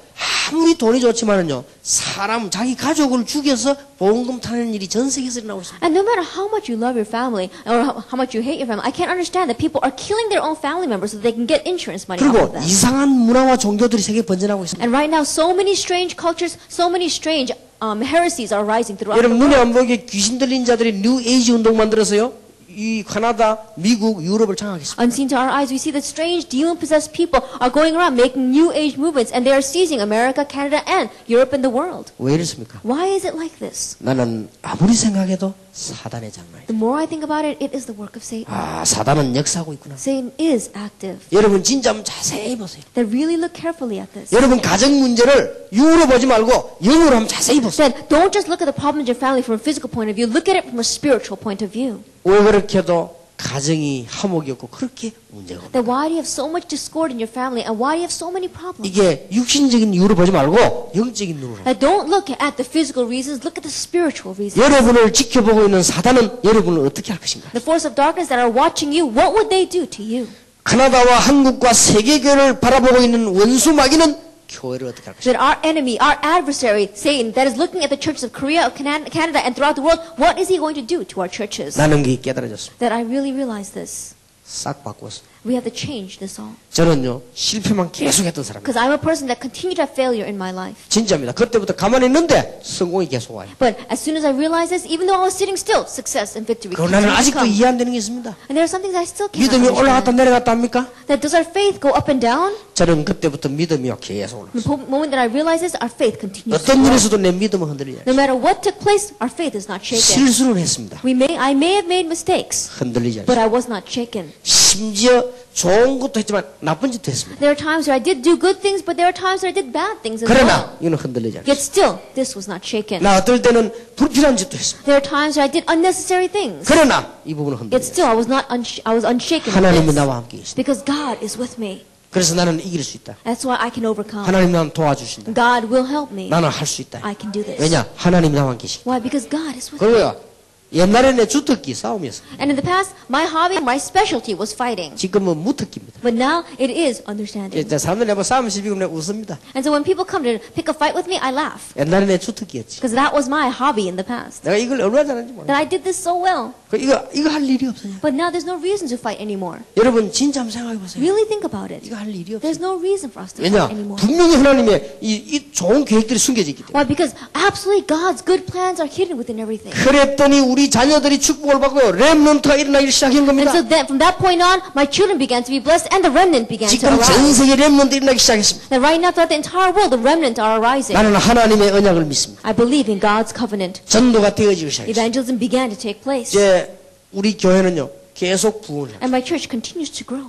아무리 돈이 좋지만은요 사람 자기 가족을 죽여서 보험금 타는 일이 전 세계에서 일어나고 있습니다. And no matter how much you love your family or how much you hate your family, I can't understand that people are killing their own family members so they can get insurance money off of 그리고 them. 이상한 문화와 종교들이 세계에 번져나고 있습니다. And right now, so many strange cultures, so many strange heresies are rising throughout the 여러분 눈에 world. 안 보이게 귀신 들린 자들이 뉴 에이지 운동 만들어서요 이 캐나다, 미국, 유럽을 장악했습니다. Unseen to our eyes, we see that strange demon-possessed people are going around making New Age movements, and they are seizing America, Canada, and Europe and the world. 왜 이렇습니까? Why is it like this? 나는 아무리 생각해도 사단의 장난이다. The more I think about it, it is the work of Satan. 아, 사단은 역사하고 있구나. Satan is active. 여러분 진짜 한번 자세히 보세요. Then really look carefully at this. 여러분 가정 문제를 육으로 보지 말고 영으로 한번 자세히 보세요. Then don't just look at the problems in your family from a physical point of view. Look at it from a spiritual point of view. 왜 그렇게 해도 가정이 화목이 없고 그렇게 문제가 없나? Then why do you have so much discord in your family, and why do you have so many problems? 이게 육신적인 이유로 보지 말고 영적인 눈으로. Don't look at the physical reasons. Look at the spiritual reasons. 여러분을 지켜보고 있는 사단은 여러분을 어떻게 할 것인가? The force of darkness that are watching you, what would they do to you? 카나다와 한국과 세계교회를 바라보고 있는 원수 마귀는 교회를 어떻게 할 것인가? That our enemy, our adversary, Satan, that is looking at the churches of Korea, of Canada, and throughout the world, what is he going to do to our churches? 나는 그게 깨달아졌습니다. That I really realize this. 싹 바꿨어. We have to change this all. 저는요 실패만 계속했던 사람입니다. Because I'm a person that continued to have failure in my life. 진짜입니다. 그때부터 가만히 있는데 성공이 계속 와요. But as soon as I realized this, even though I was sitting still, success and victory 그러나 나는 continued to 아직도 come. 이해 안 되는 게 있습니다. And there are some things I still cannot 믿음이 올라갔다 understand. 내려갔다 합니까? That does our faith go up and down? 저는 그때부터 믿음이 계속 The 올랐어요. moment that I realize this, our faith continues to 어떤 grow. 일에서도 내 믿음은 흔들리지 No 않아요. matter what took place, our faith is not shaken. 실수를 했습니다. I may have made mistakes, 흔들리지 but 않아요. I was not shaken. 심지어 좋은 것도 했지만 나쁜 짓도 했습니다. There are times where I did do good things, but there are times where I did bad things as well. 그러나 이는 흔들리지 않아요. Yet still, this was not shaken. 나 어떨 때는 불필요한 짓도 했습니다. There are times where I did unnecessary things. 그러나 이 부분은 Yet 흔들리지 still, 않아요. I was unshaken. with 하나님이 this. 나와 함께 계십니다. Because God is with me. 그래서 나는 이길 수 있다. That's why I can overcome. 하나님 나는 도와주신다. God will help me. 나는 할 수 있다. I can do this. 왜냐? 하나님이 나와 함께 계십니다. Why? Because God is with me. 그리고요. 옛날에 내 주특기 싸움이었어. And in the past, my hobby, my specialty was fighting. 지금은 무특기입니다. But now, it is understanding. 사람들이 내가 싸움 시비고 내가 웃습니다. And so when people come to pick a fight with me, I laugh. 옛날에 내 주특기였지. Because that was my hobby in the past. 내가 이걸 얼마나 잘하는지 몰라. That I did this so well. 이거 할 일이 없어요. But now there's no reason to fight anymore. 여러분 진짜 한번 생각해 보세요. Really think about it. 이거 할 일이 없어요. There's no reason for us to 왜냐? fight anymore. 분명히 하나님의 이 좋은 계획들이 숨겨져 있기 때문에. Why? Because absolutely God's good plans are hidden within everything. 그랬더니 우리 자녀들이 축복을 받고요. 렘넌트가 일어나기 시작한 And 겁니다. so then, from that point on, my children began to be blessed and the remnant began to 지금 전 arise. 세계 렘넌트 일어나기 시작했습니다. And right now, throughout the entire world, the remnant are arising. 나는 하나님의 언약을 믿습니다. I believe in God's covenant. 전도가 되어지기 시작했습니다. Evangelism began to take place. 이제 우리 교회는요 계속 부흥을 해요. And my church continues to grow.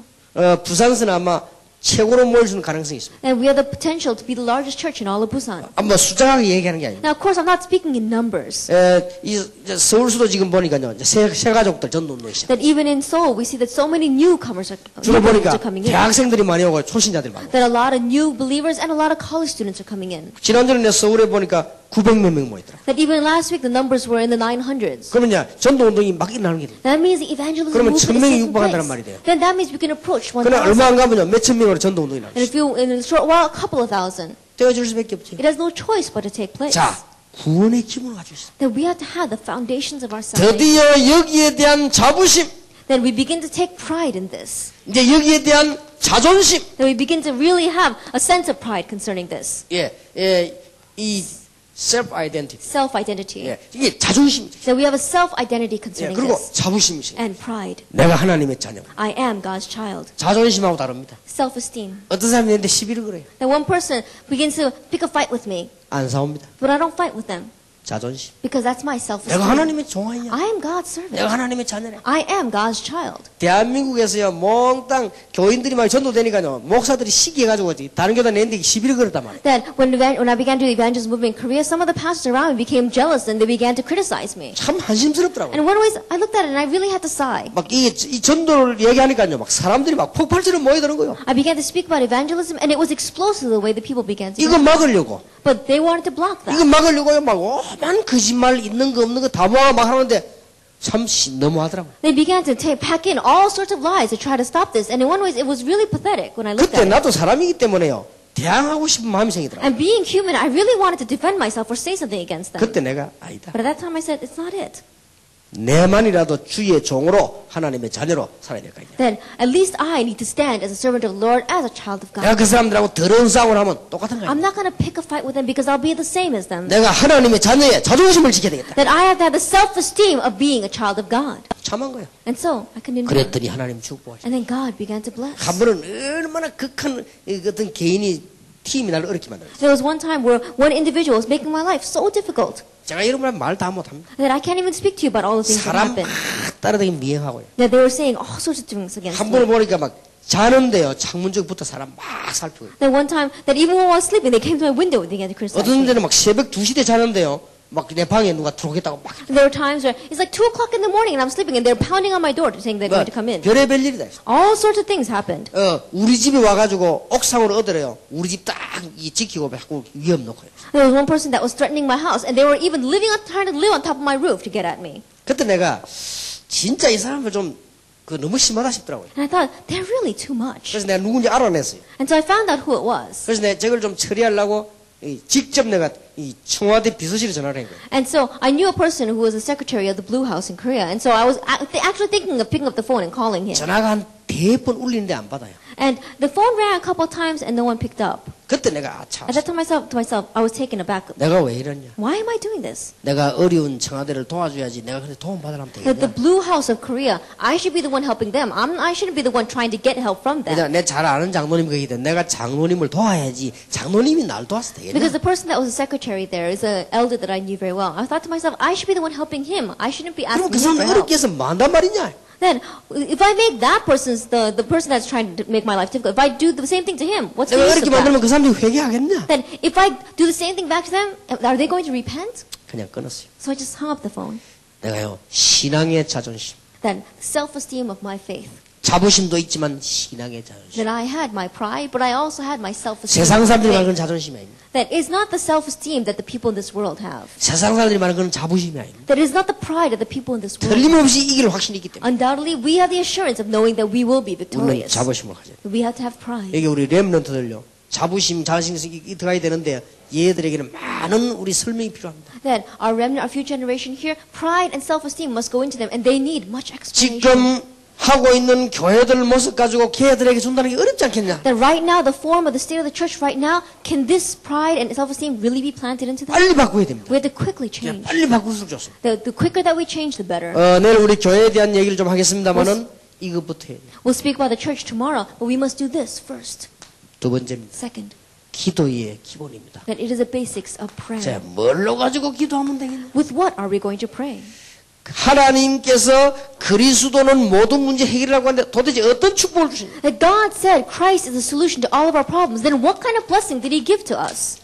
부산서는 아마 최고로 모일 수 있는 가능성이 있습니다. And we have the potential to be the largest church in all of Busan. 뭐 숫자하게 얘기하는 게 아닙니다. Now, of course, I'm not speaking in numbers. 이제 서울수도 지금 보니까요 이제 새 가족들 전도운동이 시작. That even in Seoul, we see that so many newcomers are 주로 보니까 coming in. 대학생들이 많이 오고 초신자들이 많고. That a lot of new believers and a lot of college students are coming in. 지난주에 내 서울에 보니까 900몇 명 모였더라. That even last week, the numbers were in the 900s. 그러면 전도운동이 막 일어나는 게 돼요. That means the evangelism 그러면 movement is 1000명이 taking 육박한다는 place. 말이 돼요. Then that means we can approach 그러나 1,000. 얼마 안 가면요 몇천 명으로 전도운동이 나요. And if you, in a short while, a couple of thousand. 되어질 수밖에 없지. It has no choice but to take place. 자, 구원의 기본을 가지고 있어요. That we have to have the foundations of our salvation. 드디어 여기에 대한 자부심, Then we begin to take pride in this. 이제 여기에 대한 자존심, Then we begin to really have a sense of pride concerning this. 이 self identity, Self-identity. 이게 자존심이죠. That we have a self-identity concerning 그리고 this. 자부심이죠. And pride. 내가 하나님의 자녀. I am God's child. 자존심하고 다릅니다. Self-esteem. 어떤 사람이 내한테 시비를 걸어요. That one person begins to pick a fight with me, 안 싸웁니다. but I don't fight with them. 자존심. Because that's my 내가 self-esteem. 하나님의 종아이야. I am God's servant. 내가 하나님의 자녀래. I am God's child. 대한민국에서요 몽땅 교인들이 많이 전도되니까요 목사들이 시기해가지고 다른 교단 내는데 시비를 걸었단 말이에요. That when I began to do the evangelism movement in Korea, some of the pastors around me became jealous and they began to criticize me. 참 한심스럽더라고요. And in one way, I looked at it and I really had to sigh. 막 이 전도를 얘기하니까요 막 사람들이 막 폭발처럼 모이더는 거예요. I began to speak about evangelism and it was explosive the way the people began to. 이거 막으려고. But they wanted to block 이거 that. 막으려고요 막 오만 거짓말 있는 거 없는 거 다 모아 막 하는데 참 너무하더라고요. They began to pack in all sorts of lies to try to stop this. And in one way, it was really pathetic when I looked 그때 at it. 나도 사람이기 때문에요 대항하고 싶은 마음이 생기더라고요. And being human, I really wanted to defend myself or say something against them. 그때 내가 아니다. But at that time, I said, it's not it. 내만이라도 주의 종으로 하나님의 자녀로 살아야 될 거 아니냐. Then at least I need to stand as a servant of the Lord, as a child of 내가 God. 그 사람들하고 더러운 싸움을 하면 똑같은 거야. I'm not going to pick a fight with them because I'll be the same as them. 내가 하나님의 자녀의 자존심을 지켜야 되겠다. That I have to have the self-esteem of being a child of God. 참한 거야. And so I can endure. 그랬더니 하나님 축복하시. And then God began to bless. 한 번은 얼마나 극한 어떤 개인이 팀이 나를 어렵게 만들었어요. There was one time where one individual was making my life so difficult 제가 여러분한테 말 다 못합니다. that I can't even speak to you about all the things that 사람 happened. 막 따라다니면 미행하고요. That they were saying all sorts of things against 한 me. 번을 보니까 막 자는데요. 창문 쪽부터 사람 막 살피고. Then one time that even while I was sleeping, they came to my window and began to criticize 어떤 me. 데는 막 새벽 2시 때 자는데요. 막 내 방에 누가 들어오겠다고 막. And there were times where it's like 2 o'clock in the morning and I'm sleeping and they're pounding on my door saying they're going to come in. 별의별 일이다. All sorts of things happened. 우리 집에 와가지고 옥상으로 얻으래요. 우리 집 딱 지키고 자꾸 위험 놓고요. There was one person that was threatening my house and they were even trying to live on top of my roof to get at me. 그때 내가 진짜 이 사람을 좀 너무 심하다 싶더라고요. And I thought, they're really too much. 그래서 내가 누군지 알아냈어요. And so I found out who it was. 그래서 내가 저걸 좀 처리하려고 직접 내가 이 청와대 비서실에 전화를 한 거예요. And so I knew a person who was a secretary of the Blue House in Korea. And so I was actually thinking of picking up the phone and calling him. 전화가 한 100번 울리는데 안 받아요. And the phone rang a couple of times and no one picked up. 그때 내가 아차. At that time to myself, I was taken aback. 내가 왜 이러냐. Why am I doing this? 내가 어려운 청와대를 도와줘야지. 내가 그래 도움 받으려면 That the 되겠냐. Blue House of Korea, I should be the one helping them. I shouldn't be the one trying to get help from them. 내 잘 아는 장로님 거기든 내가 장로님을 도와야지. 장로님이 날 도와서 되겠냐. Because the person that was a secretary there is an elder that I knew very well. I thought to myself, I should be the one helping him. I shouldn't be 그럼 asking 그 him 사람 for help. 어렵게 해서 만단 말이냐. Then, if I make that person's the person that's trying to make my life difficult, if I do the same thing to him, what's the 내가 use 어렵게 of that? 만들면 그 사람들이 회개하겠냐. Then, if I do the same thing back to them, are they going to repent? 그냥 끊었어요. So I just hung up the phone. 내가요 신앙의 자존심. Then, self-esteem of my faith. 자부심도 있지만 신앙의 자존심. That I had my pride, but I also had my self-esteem. 세상 사람들이 말하는 faith. 건 자존심이 아닙니다. That is not the self-esteem that the people in this world have. 세상 사람들이 말하는 건 자부심이 아닙니다. That is not the pride of the people in this world. 틀림없이 이길 확신이 있기 때문에 Undoubtedly, we have the assurance of knowing that we will be 우리는 victorious. 자부심을 가져야 돼요. We have to have pride. 여기 우리 렘넌트들요. 자부심, 자신이 들어가야 되는데 얘들에게는 많은 우리 설명이 필요합니다. That our remnant, our future generation here, pride and self-esteem must go into them, and they need much explanation. 지금 하고 있는 교회들 모습 가지고 걔들에게 준다는 게 어렵지 않겠냐? That right now, the form of the state of the church right now, can this pride and self-esteem really be planted into them? 빨리 바꿔야 됩니다. We have to quickly change. 빨리 바꿀수록 좋습니다. The quicker that we change, the better. 내일 우리 교회에 대한 얘기를 좀 하겠습니다만은 이것부터 해요. We'll speak about the church tomorrow, but we must do this first. 두 번째입니다. Second, 기도의 기본입니다. that it is the basics of prayer. 자, 뭘로 가지고 기도하면 되겠냐? With what are we going to pray? 하나님께서 그리스도는 모든 문제 해결이라고 하는데 도대체 어떤 축복을 주시냐? That God said Christ is the solution to all of our problems, then what kind of blessing did He give to us?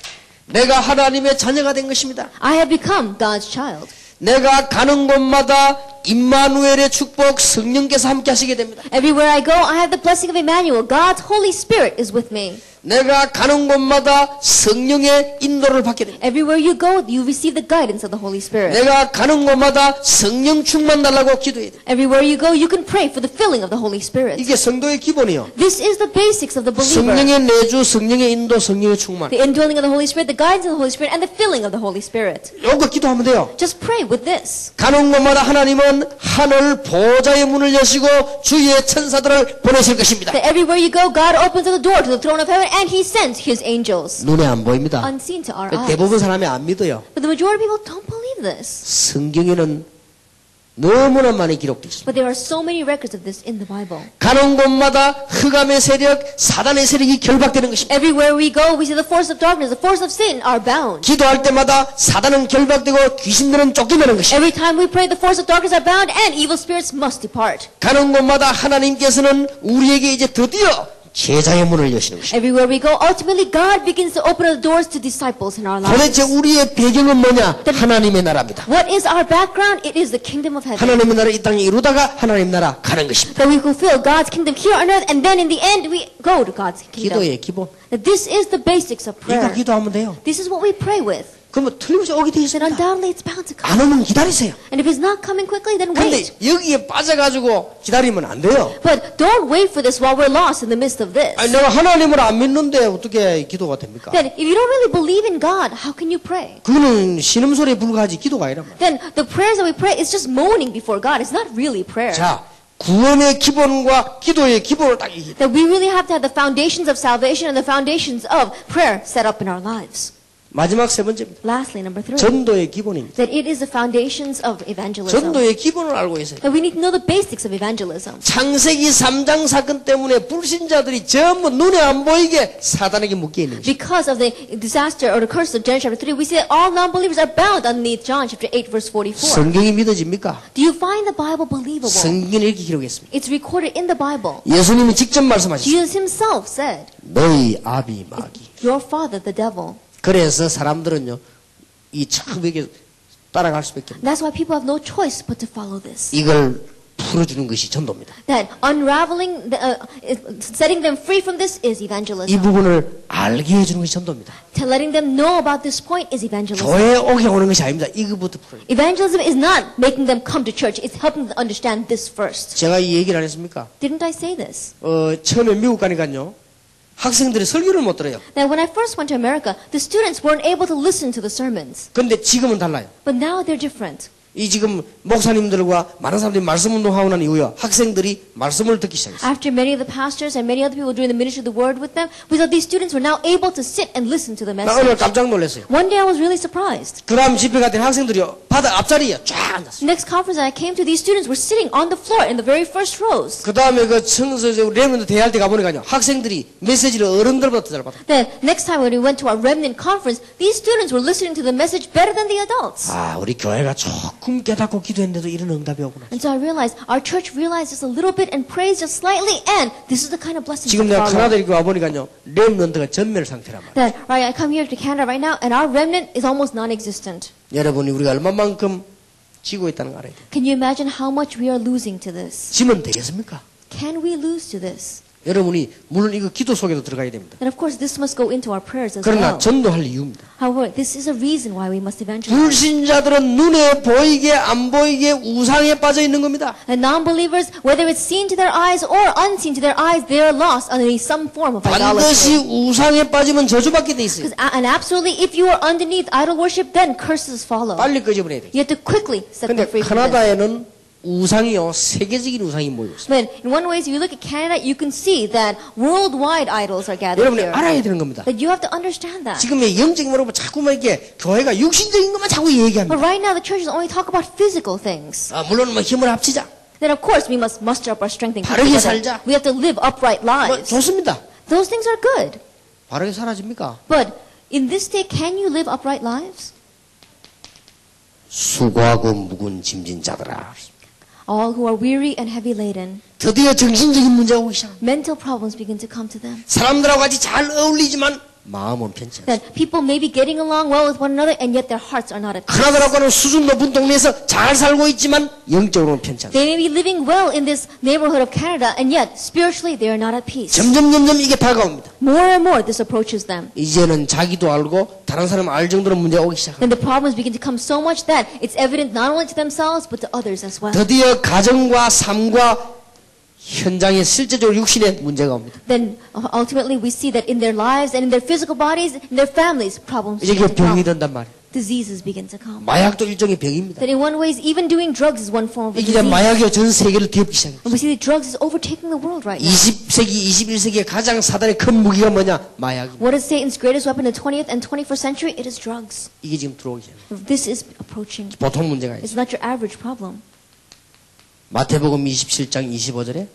내가 하나님의 자녀가 된 것입니다. I have become God's child. 내가 가는 곳마다 임마누엘의 축복 성령께서 함께 하시게 됩니다. Everywhere I go, I have the blessing of Emmanuel. God's Holy Spirit is with me. 내가 가는 곳마다 성령의 인도를 받게 됩니다. Everywhere you go, you receive the guidance of the Holy Spirit. 내가 가는 곳마다 성령 충만 달라고 기도해야 됩니다. Everywhere you go, you can pray for the filling of the Holy Spirit. 이게 성도의 기본이요. This is the basics of the believer. 성령의 내주, 성령의 인도, 성령의 충만. The indwelling of the Holy Spirit, the guidance of the Holy Spirit, and the filling of the Holy Spirit. 이거 기도하면 돼요. Just pray with this. 가는 곳마다 하나님은 하늘 보좌의 문을 여시고 주의 천사들을 보내실 것입니다. That everywhere you go, God opens the door to the throne of heaven, and He sends His angels. 눈에 안 보입니다. Unseen to our eyes. 대부분 사람이 안 믿어요. But the majority of people don't believe this. 성경에는 너무나 많이 기록되어 있습니다. But there are so many records of this in the Bible. 가는 곳마다 흑암의 세력, 사단의 세력이 결박되는 것입니다. Everywhere we go, we see the force of darkness, the force of sin are bound. 기도할 때마다 사단은 결박되고 귀신들은 쫓겨나는 것입니다. Every time we pray, the force of darkness are bound, and evil spirits must depart. 가는 곳마다 하나님께서는 우리에게 이제 드디어 제자의 문을 여시는 것입니다. Everywhere we go, ultimately God begins to open the doors to disciples in our 도대체 lives. 우리의 배경은 뭐냐? 하나님의 나라입니다. What is our background? It is the kingdom of heaven. 하나님의 나라 이 땅에 이루다가 하나님 나라 가는 것입니다. That we fulfill God's kingdom here on earth, and then in the end we go to God's kingdom. 기도의 기본. That this is the basics of 이거 prayer. 기도하면 돼요. This is what we pray with. 그러면 틀림없이 오게 되어 then 있습니다. undoubtedly it's bound to come. 안 오면 기다리세요. And if it's not coming quickly, then 근데 wait. 여기에 빠져가지고 기다리면 안 돼요. But don't wait for this while we're lost in the midst of this. 아니, 내가 하나님을 안 믿는데 어떻게 기도가 됩니까? Then if you don't really believe in God, how can you pray? 그거는 신음소리에 불과하지 기도가 아니란 말이에요. Then the prayers that we pray is just moaning before God. It's not really prayer. 자, 구원의 기본과 기도의 기본을 딱 얘기해. That we really have to have the foundations of salvation and the foundations of prayer set up in our lives. 마지막 세 번째입니다. Lastly, number 3. 전도의 기본입니다. That it is the foundations of evangelism. 전도의 기본을 알고 있어요. That we need to know the basics of evangelism. 창세기 3장 사건 때문에 불신자들이 전부 눈에 안 보이게 사단에게 묶여 있는 것입니다. Because of the disaster or the curse of John chapter 3, we see that all non-believers are bound underneath John chapter 8 verse 44. 성경이 믿어집니까? Do you find the Bible believable? 성경에 이렇게 기록했습니다. It's recorded in the Bible. 예수님이 직접 말씀하셨어요. Jesus himself said, 너희 아비 마귀. your father, the devil. 그래서 사람들은요, 이 처음에 따라갈 수밖에 없는 That's why people have no choice but to follow this. 이걸 풀어주는 것이 전도입니다. That unraveling, setting them free from this is 이 evangelism. 부분을 알게 해주는 것이 전도입니다. Letting them know about this point is evangelism. 교회에 오게 오는 것이 아닙니다. 이거부터 풀어요. Evangelism is not making them come to church. It's helping them understand this first. 제가 이 얘기를 안 했습니까? Didn't I say this? 처음에 미국 가니까요. 학생들이 설교를 못 들어요. That when I first went to America, the students weren't able to listen to the sermons. 근데 지금은 달라요. But now they're different. 이 지금 목사님들과 많은 사람들이 말씀 운동하고 난 이후에 학생들이 말씀을 듣기 시작했어요. After many of the pastors and many other people doing the ministry of the word with them, we saw these students were now able to sit and listen to the 나 오늘 message. 깜짝 놀랐어요. One day I was really surprised. 그 다음 집회 갔더니 학생들이 바닥 앞자리에 쫙 앉았어요. Next conference that I came to, these students were sitting on the floor in the very first rows. 그 다음에 그 레몬드 대할 때 가보니까요. 학생들이 메시지를 어른들보다 더 잘 받아요. Then next time when we went to our remnant conference, these students were listening to the message better than the adults. 아, 우리 교회가 조금 깨닫고 기도했는데도 이런 응답이 오구나. And so I realized our church realized just a little bit and praised just slightly, and this is the kind of blessings 지금 that 내가 follow. 카나다 이렇게 와보니까요. 레몬드가 전멸 상태란 말이에요. That right, I come here to Canada right now, and our remnant is almost non-existent. 여러분이 우리가 얼마만큼 지고 있다는 거 알아야 돼요. Can you imagine how much we are losing to this? 지면 되겠습니까? Can we lose to this? 여러분이 물론 이거 기도 속에도 들어가야 됩니다. And of course, this must go into our prayers as 그러나 well. 전도할 이유입니다. However, this is a reason why we must evangelize. 불신자들은 눈에 보이게 안 보이게 우상에 빠져 있는 겁니다. And non-believers, whether it's seen to their eyes or unseen to their eyes, they are lost underneath some form of 반드시 idolatry. 우상에 빠지면 저주받게 돼 있어요. And absolutely, if you are underneath idol worship, then curses follow. 빨리 끄집어내야 돼요. You have to quickly set them 근데 free from this. 카나다에는 우상이요 세계적인 우상이 모이고 있어요. But in one way, if you look at Canada, you can see that worldwide idols are gathered 여러분이 here. 알아야 되는 겁니다. That you have to understand that. 지금의 영적인 뭐라고 자꾸만 이렇게 교회가 육신적인 것만 자꾸 얘기합니다. But right now, the churches only talk about physical things. 아, 물론 뭐 힘을 합치자. Then of course, we must muster up our strength and come 바르게 together. 살자. We have to live upright 뭐 lives. 좋습니다. Those things are good. 바르게 사라집니까? But in this day, can you live upright lives? 수고하고 묵은 짐진 자들아. All who are weary and heavy laden, 드디어 정신적인 문제가 오기 시작합니다. mental problems begin to come to them. 사람들하고 같이 잘 어울리지만 마음은 편치 않습니다. That people may be getting along well with one another, and yet their hearts are not at peace. 하나들하고는 수준 높은 동네에서 잘 살고 있지만 영적으로는 편치 않습니다. They may be living well in this neighborhood of Canada, and yet spiritually they are not at peace. 점점 이게 다가옵니다. More and more this approaches them. 이제는 자기도 알고 다른 사람 알 정도로 문제가 오기 시작합니다. Then the problems begin to come so much that it's evident not only to themselves but to others as well. 드디어 가정과 삶과 현장에 실제적으로 육신에 문제가 옵니다. Then ultimately we see that in their lives and in their physical bodies, in their families, problems 이제 begin 이게 to 병이 come. 된단 말이에요. Diseases begin to come. 마약도 일종의 병입니다. That in one way, even doing drugs is one form of a 이게 disease. 마약이 전 세계를 뒤엎기 시작합니다. And we see that drugs is overtaking the world right now. 20세기, 21세기의 가장 사단의 큰 무기가 뭐냐? 마약입니다. What is Satan's greatest weapon in the 20th and 21st century? It is drugs. 이게 지금 들어오기 시작합니다. This is approaching. 보통 문제가 있어요. It's not your average problem. 마태복음 27장 25절에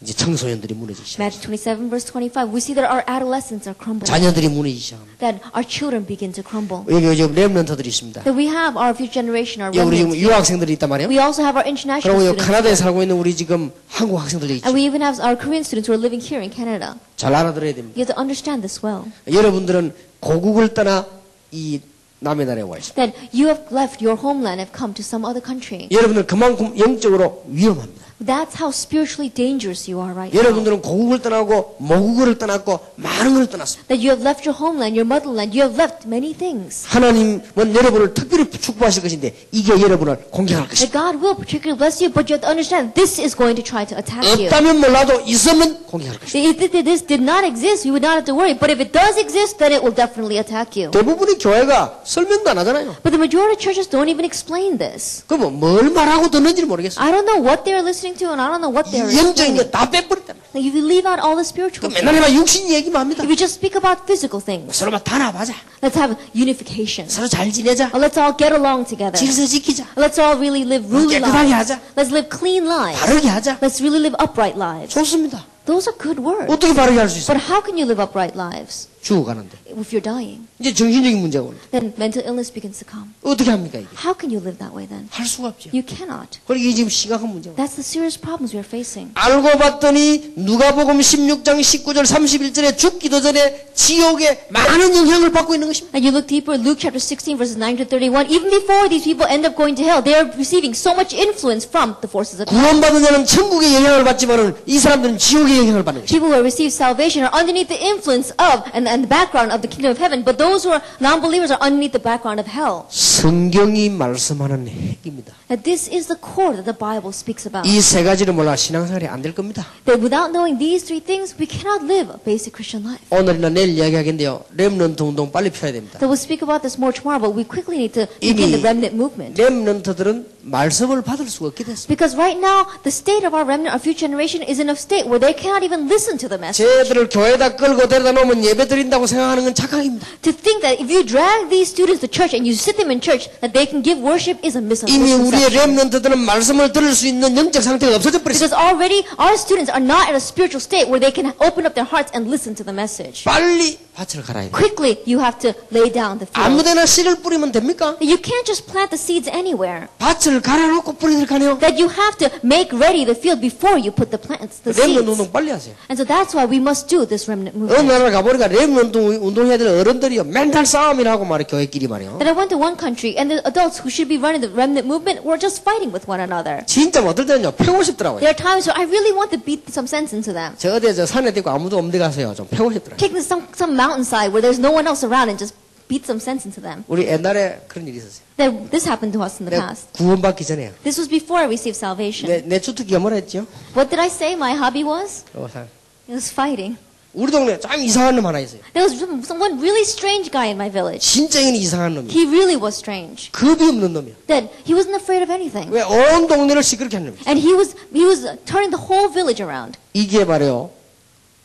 이제 청소년들이 무너지기 시작합니다. Matthew 27 verse 25, we see that our adolescents are crumbling. 자녀들이 무너지기 시작합니다. That our children begin to crumble. 여기 지금 렘넌트들이 있습니다. That we have our future generation, our 여기 우리 지금 remnants. 유학생들이 있단 말이에요. We also have our international 그리고 여기 students. 카나다에 살고 있는 우리 지금 한국 학생들이 있죠. And we even have our Korean students who are living here in Canada. 잘 알아들어야 됩니다. You have to understand this well. 여러분들은 고국을 떠나 이 남의 나라에 와 있습니다. That you have left your homeland and have come to some other country. 여러분들 그만큼 영적으로 위험합니다. That's how spiritually dangerous you are right now. 여러분들은 고국을 떠나고 모국을 떠났고 많은 걸 떠났습니다. That you have left your homeland, your motherland, you have left many things. 하나님은 여러분을 특별히 축복하실 것인데 이게 여러분을 공격할 That 것입니다. God will particularly bless you, but you have to understand this is going to try to attack you. 없다면 몰라도 있으면 공격할 것입니다. If this did not exist, we would not have to worry. But if it does exist, then it will definitely attack you. 대부분의 교회가 설명도 안 하잖아요. But the majority of churches don't even explain this. 그럼 뭘 말하고 듣는지 모르겠어요. I don't know what they're listening to, and I don't know what they're 영적인 explaining. 거 다 빼버렸단 말이에요. Like if you leave out all the spiritual 그 맨날 things, 해봐 육신 얘기만 합니다. if you just speak about physical things, 서로 막 단합하자. let's have unification. 서로 잘 지내자. Let's all get along together. 질서 지키자. Let's all really live ruly 깨끗하게 lives. 하자. Let's live clean lives. 바르게 하자. Let's really live upright lives. 좋습니다. Those are good words. 어떻게 바르게 할 수 있어요? But how can you live upright lives 죽어가는데. if you're dying? 이제 정신적인 문제가 옵니다. Then mental illness begins to come. 어떻게 합니까 이게? How can you live that way then? 할 수가 없죠. You cannot. 그리고 이게 지금 심각한 문제고. That's the serious problems we're facing. 알고 봤더니 누가복음 16장 19절 31절에 죽기도 전에 지옥에 많은 영향을 받고 있는 것입니다. And you look deeper, Luke chapter 16 verses 9 to 31, even before these people end up going to hell, they are receiving so much influence from the forces of hell. 구원받은 자는 천국의 영향을 받지만은 이 사람들은 지옥의 영향을 받는 것입니다. People who have received salvation are underneath the influence of and the background of the kingdom of heaven, but those who are non-believers are underneath the background of hell. 성경이 말씀하는 핵입니다. That this is the core that the Bible speaks about. 이 세 가지를 몰라 신앙생활이 안 될 겁니다. That without knowing these three things, we cannot live a basic Christian life. 오늘이나 내일 이야기하겠는데요. 렘넌트 운동 빨리 펴야 됩니다. So we'll speak about this more tomorrow, but we quickly need to begin the remnant movement. 렘넌트들은 말씀을 받을 수가 없게 됐습니다. Because right now, the state of our remnant, our future generation, is in a state where they cannot even listen to the message. 쟤들을 교회에다 끌고 데려다 놓으면 예배 드린다고 생각하는 건 착각입니다. To think that if you drag these students to church and you sit them in church, that they can give worship is a 이미 우리의 misconception. 렘넌트들은 말씀을 들을 수 있는 영적 상태가 없어져 버렸습니다. Because already our students are not in a spiritual state where they can open up their hearts and listen to the message. 빨리 밭을 갈아야 돼요. Quickly, you have to lay down the field. 아무데나 씨를 뿌리면 됩니까? You can't just plant the seeds anywhere. 밭을 갈아놓고 뿌리들 가네요. That you have to make ready the field before you put the plants, the 렘넌트 seeds. 운동 빨리 하세요. And so that's why we must do this remnant 어느 movement. 나라 가보니까 렘넌트 운동해야 될 어른들이요. 맨날 싸움이나 하고 말이에요. 교회끼리 말이요. That I went to one country and the adults who should be running the remnant movement were just fighting with one another. 진짜 어떨 때는요. 패고 싶더라고요. There are times where I really want to beat some sense into them. 저 어디에 저 산에 있고 아무도 없는 데 가서요. 좀 패고 싶더라고요. Take some mountainside where there's no one else around and just beat some sense into them. 우리 옛날에 그런 일이 있었어요. That this happened to us in the 내가 past. 구원받기 전에요. This was before I received salvation. 내 주특기가 뭐라 했죠? What did I say my hobby was? It was fighting. 우리 동네에 참 이상한 놈 하나 있어요. There was one really strange guy in my village. 진짜 이상한 놈이에요. He really was strange. 겁이 없는 놈이에요. That he wasn't afraid of anything. 왜 온 동네를 시끄럽게 하는 놈이에요. And he was turning the whole village around. 이게 말이에요.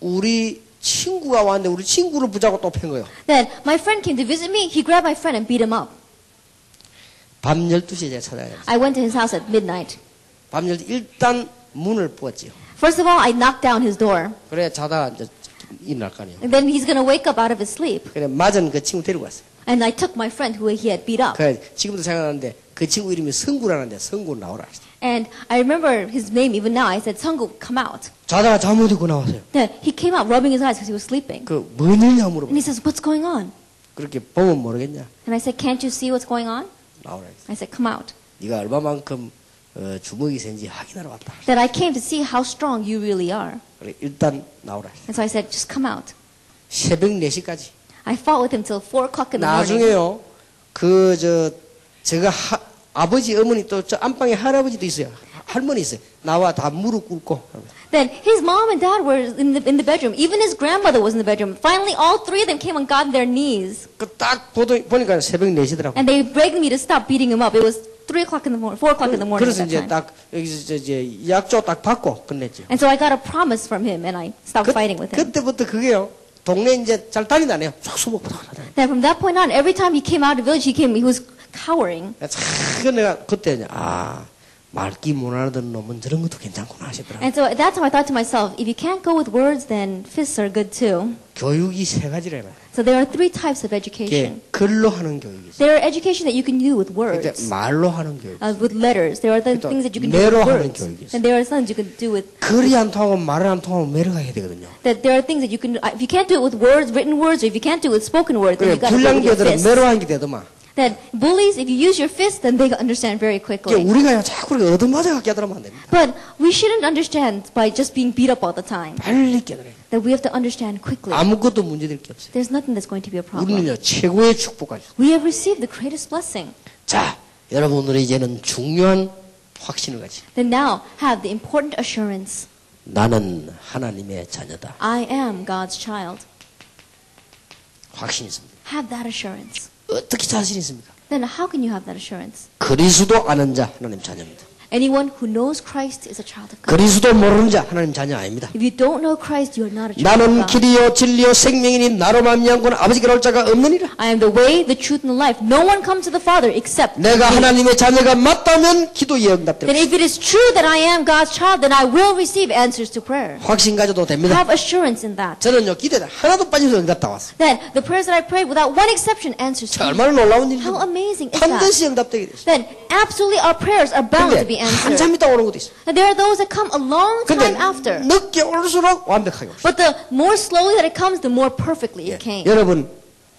우리 친구가 왔는데 우리 친구를 붙잡고 또 팬 거예요. Then my friend came to visit me. He grabbed my friend and beat him up. 밤 12시에 제가 찾아가요. I went to his house at midnight. 밤 12시 일단 문을 부었지요. First of all, I knocked down his door. 그래 자다가 이제 일어날 거 아니에요. And then he's going to wake up out of his sleep. 그래 맞은 그 친구 데리고 왔어요. And I took my friend who he had beat up. 그래 지금도 생각나는데 그 친구 이름이 성구라는데 성구 나오라 했어요. And I remember his name even now. I said, Sunggu, come out. 자다가 잠못 입고 나왔어요. Then he came out rubbing his eyes because he was sleeping. 그뭔 일이냐 And 물어봐. he says, what's going on? 그렇게 보면 모르겠냐? And I said, can't you see what's going on? 나오라 했어요. I said, come out. 네가 얼마만큼 주먹이 센지 확인하러 왔다. That I came to see how strong you really are. 그래 일단 나오라 했어요. And so I said, just come out. 새벽 4시까지. I fought with him till 4 o'clock in the morning. 나중에요. 제가 아버지 어머니 또 저 안방에 할아버지도 있어요. 할머니 있어요. 나와 다 무릎 꿇고. Then his mom and dad were in the bedroom. Even his grandmother was in the bedroom. Finally, all three of them came and got on their knees. 그 딱 보니까 새벽 4시더라고. And they begged me to stop beating him up. It was 3 o'clock in the morning, 4 o'clock in the morning 그래서 at that 이제 time. 딱 여기서 이제 약조 딱 받고 끝냈죠. And so I got a promise from him and I stopped fighting with him. 그때부터 그게요. 동네 이제 잘 다니다네요. 쫙 수목부터 하다. Then from that point on, every time he came out of the village, he was cowering. 참 내가 그때 이제 말기 못 알아듣는 놈은 저런 것도 괜찮구나 싶더라. And so at that time I thought to myself, if you can't go with words, then fists are good too. 교육이 세 가지래요. So there are 3 types of 이게 education. 글로 하는 교육이 있어요. There are education that you can do with 이제 words, 말로 하는 교육. with letters. There are the 또 things that you can do with 매로 하는 words. 교육이 있어요. And there are some you can do with, 글이 안 통하고 말이 안 통하고 매로가 해야 되거든요. that there are things that you can, if you can't do it with words, written words, or if you can't do it with spoken words, then 그래 you got to do it with your 불량교들은 fists. 매로한 게 되더만. That bullies, if you use your fist, then they understand very quickly. 우리가 자꾸 그렇게 얻어맞아갖게 하더라면 안 됩니다. But we shouldn't understand by just being beat up all the time. 빨리 깨달아요. That we have to understand quickly. 아무것도 문제될 게 없어요. There's nothing that's going to be a problem. 우리는요 최고의 축복까지. We have received the greatest blessing. 자, 여러분들은 이제는 중요한 확신을 가지. Then now have the important assurance. 나는 하나님의 자녀다. I am God's child. 확신이 있습니다. Have that assurance. 어떻게 자신이 있습니까? Then how can you have that assurance? 그리스도 아는 자 하나님 자녀입니다. Anyone who knows Christ is a child of God. 그리스도 모르는 자 하나님 자녀 아닙니다. If you don't know Christ, you are not a child 나는 of God. 길이요 진리요 생명이니 나로 말미암고는 아버지께 올 자가 없느니라. I am the way, the truth, and the life. No one comes to the Father except 내가 me. 하나님의 자녀가 맞다면 기도에 응답될 Then 것이다. if it is true that I am God's child, then I will receive answers to prayer. 확신 가져도 됩니다. Have assurance in that. 저는요 기대다 하나도 빠져서 응답 다 왔어요. Then the prayers that I prayed without one exception answers to me. 얼마나 놀라운 일이죠. How amazing is that? 반드시 응답되게 됐어요. Then absolutely our prayers are bound to 근데 be answered. 한참 있다 오는 것도 있어요. And there are those that come a long 근데 time after. 늦게 올수록 완벽하게 옵니다. But the more slowly that it comes, the more perfectly it came. 여러분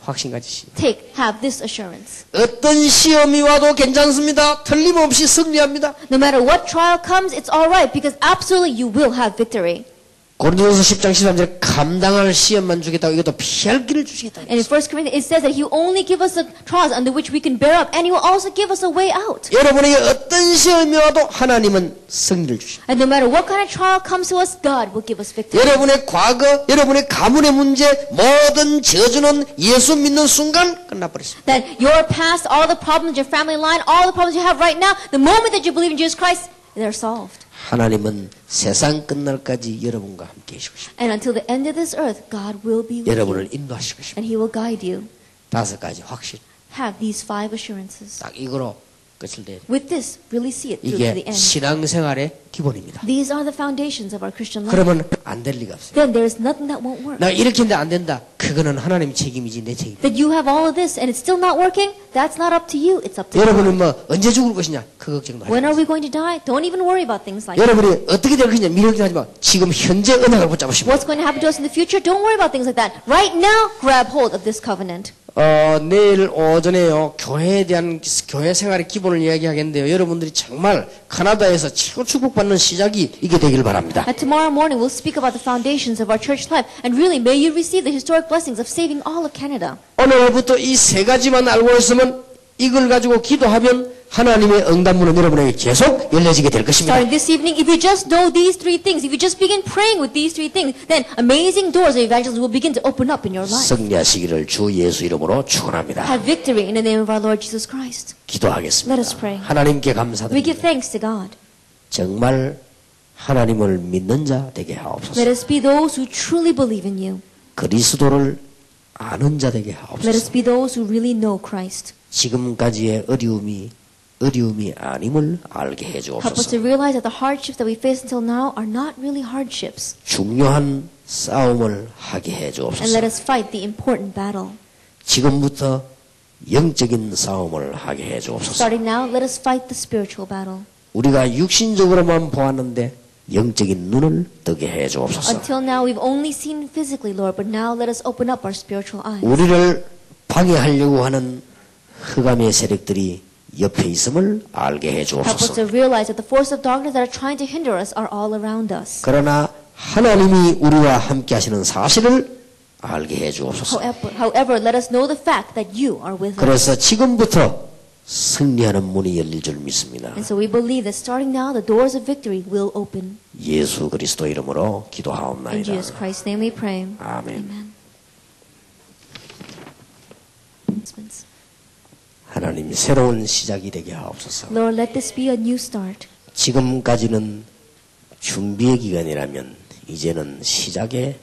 확신 가지시. Have this assurance. 어떤 시험이 와도 괜찮습니다. 틀림없이 승리합니다. No matter what trial comes, it's all right because absolutely you will have victory. 고린도서 10장 13절에 감당할 시험만 주겠다고 이것도 피할 길을 주시겠다. And in 1 Corinthians, it says that He will only give us the trials under which we can bear up, and He will also give us a way out. 여러분에게 어떤 시험이 와도 하나님은 승리를 주십니다. And no matter what kind of trial comes to us, God will give us victory. 여러분의 과거, 여러분의 가문의 문제, 모든 저주는 예수 믿는 순간 끝나버렸습니다. That your past, all the problems in your family line, all the problems you have right now, the moment that you believe in Jesus Christ, they're solved. 하나님은 세상 끝날까지 여러분과 함께 해주고 싶습니다. And until the end of this earth, God will be with 여러분을 you. 인도하시고 싶습니다. And He will guide you. 5가지 확신. Have these 5 assurances. 딱 이거로 끝을 내야 돼요. With this, really see it through to the 이게 end. 신앙생활의 기본입니다. These are the foundations of our Christian life. 그러면 안 될 리가 없어요. Then there is nothing that won't work. 나 이렇게 했는데 안 된다. 그거는 하나님 책임이지 내 책임. That you have all of this and it's still not working, that's not up to you, it's up to 여러분은 God. 뭐 언제 죽을 것이냐 그 걱정도 하지 When are 마세요. we going to die? Don't even worry about things like that. 여러분이 어떻게 될 것이냐 미래를 하지 마. 지금 현재 언약을 붙잡으십시오. What's going to happen to us in the future? Don't worry about things like that. Right now, grab hold of this covenant. 내일 오전에요 교회에 대한 교회 생활의 기본을 이야기하겠는데요. 여러분들이 정말 카나다에서 최고 축복받는 시작이 이게 되길 바랍니다. And tomorrow morning, we'll speak about the foundations of our church life. And really, may you receive the historic blessings of saving all of Canada. 오늘부터 이 3가지만 알고 있으면 이걸 가지고 기도하면 하나님의 응답문은 여러분에게 계속 열려지게 될 것입니다. Starting this evening, if you just know these 3 things, if you just begin praying with these 3 things, then amazing doors of evangelism will begin to open up in your life. 승리하시기를 주 예수 이름으로 축원합니다. Have victory in the name of our Lord Jesus Christ. 기도하겠습니다. Let us pray. 하나님께 We 감사드립니다. give thanks to God. 정말 하나님을 믿는 자 되게 하옵소서. Let us be those who truly believe in you. 그리스도를 아는 자 되게 Let us 하옵소서. be those who really know Christ. 지금까지의 어려움이 아님을 알게 해 Help us 주옵소서. to realize that the hardships that we face until now are not really hardships. 중요한 싸움을 하게 해 And let 주옵소서. us fight the important battle. 지금부터 영적인 싸움을 하게 해 주옵소서. Starting now, let us fight the spiritual battle. 우리가 육신적으로만 보았는데 영적인 눈을 뜨게 해 주옵소서. Until now, we've only seen physically, Lord, but now let us open up our spiritual eyes. 우리를 방해하려고 하는 흑암의 세력들이 옆에 있음을 알게 해 Help us 주옵소서. to realize that the force of darkness that are trying to hinder us are all around us. 그러나 하나님이 우리와 함께 하시는 사실을 알게 해 주옵소서. However, let us know the fact that you are with us. 그래서 지금부터 승리하는 문이 열릴 줄 믿습니다. And so we believe that starting now, the doors of victory will open. 예수 그리스도 이름으로 In 기도하옵나이다. Jesus Christ's name we pray. 아멘. Amen. 하나님 새로운 시작이 되게 하옵소서. Lord, let this be a new start. 지금까지는 준비의 기간이라면 이제는 시작의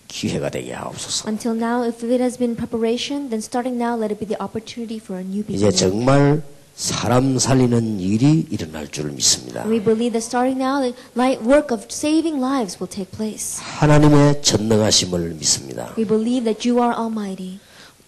기회가 되게 하옵소서. Until now, if it has been preparation, then starting now, let it be the opportunity for a new 이제 beginning. 정말 사람 살리는 일이 일어날 줄 믿습니다. We believe that starting now, the light work of saving lives will take place. 하나님의 전능하심을 믿습니다. We believe that you are almighty,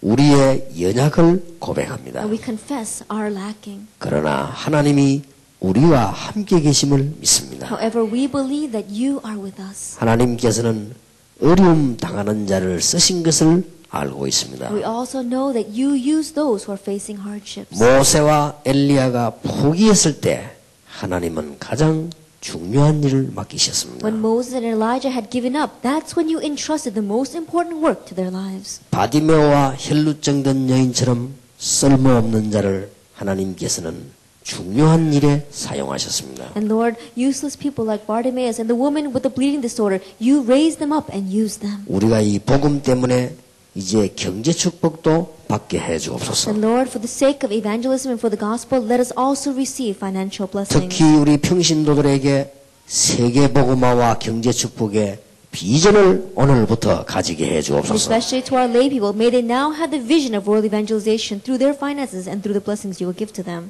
우리의 연약을 고백합니다. and we confess our lacking. 그러나 하나님이 우리와 함께 계심을 믿습니다. However, we believe that you are with us. 하나님께서는 어려움 당하는 자를 쓰신 것을 알고 있습니다. We also know that you use those who are facing hardships. 모세와 엘리야가 포기했을 때 하나님은 가장 중요한 일을 맡기셨습니다. When Moses and Elijah had given up, that's when you entrusted the most important work to their lives. 바디메오와 혈루증된 여인처럼 쓸모없는 자를 하나님께서는 중요한 일에 사용하셨습니다. And Lord, useless people like Bartimaeus and the woman with the bleeding disorder, you raised them up and used them. 우리가 이 복음 때문에 이제 경제 축복도 받게 해 주옵소서. And Lord, for the sake of evangelism and for the gospel, let us also receive financial blessings. 특히 우리 평신도들에게 세계 복음화와 경제 축복의 비전을 오늘부터 가지게 해 And 주옵소서. especially to our lay people, may they now have the vision of world evangelization through their finances and through the blessings you will give to them.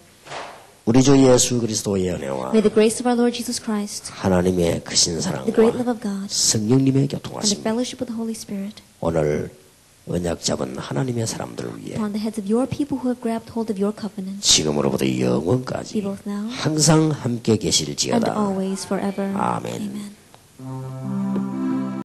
우리 주 예수 그리스도의 은혜와 May the grace of our Lord Jesus Christ, 하나님의 크신 the great love 사랑과 of God, 성령님의 and the 교통하심 fellowship of the Holy Spirit 오늘 언약 잡은 하나님의 사람들을 위해 upon the heads of your people who have grabbed hold of your covenant, 지금으로부터 be 영원까지 both now 항상 함께 and 계실지어다. always forever. 아멘. Amen.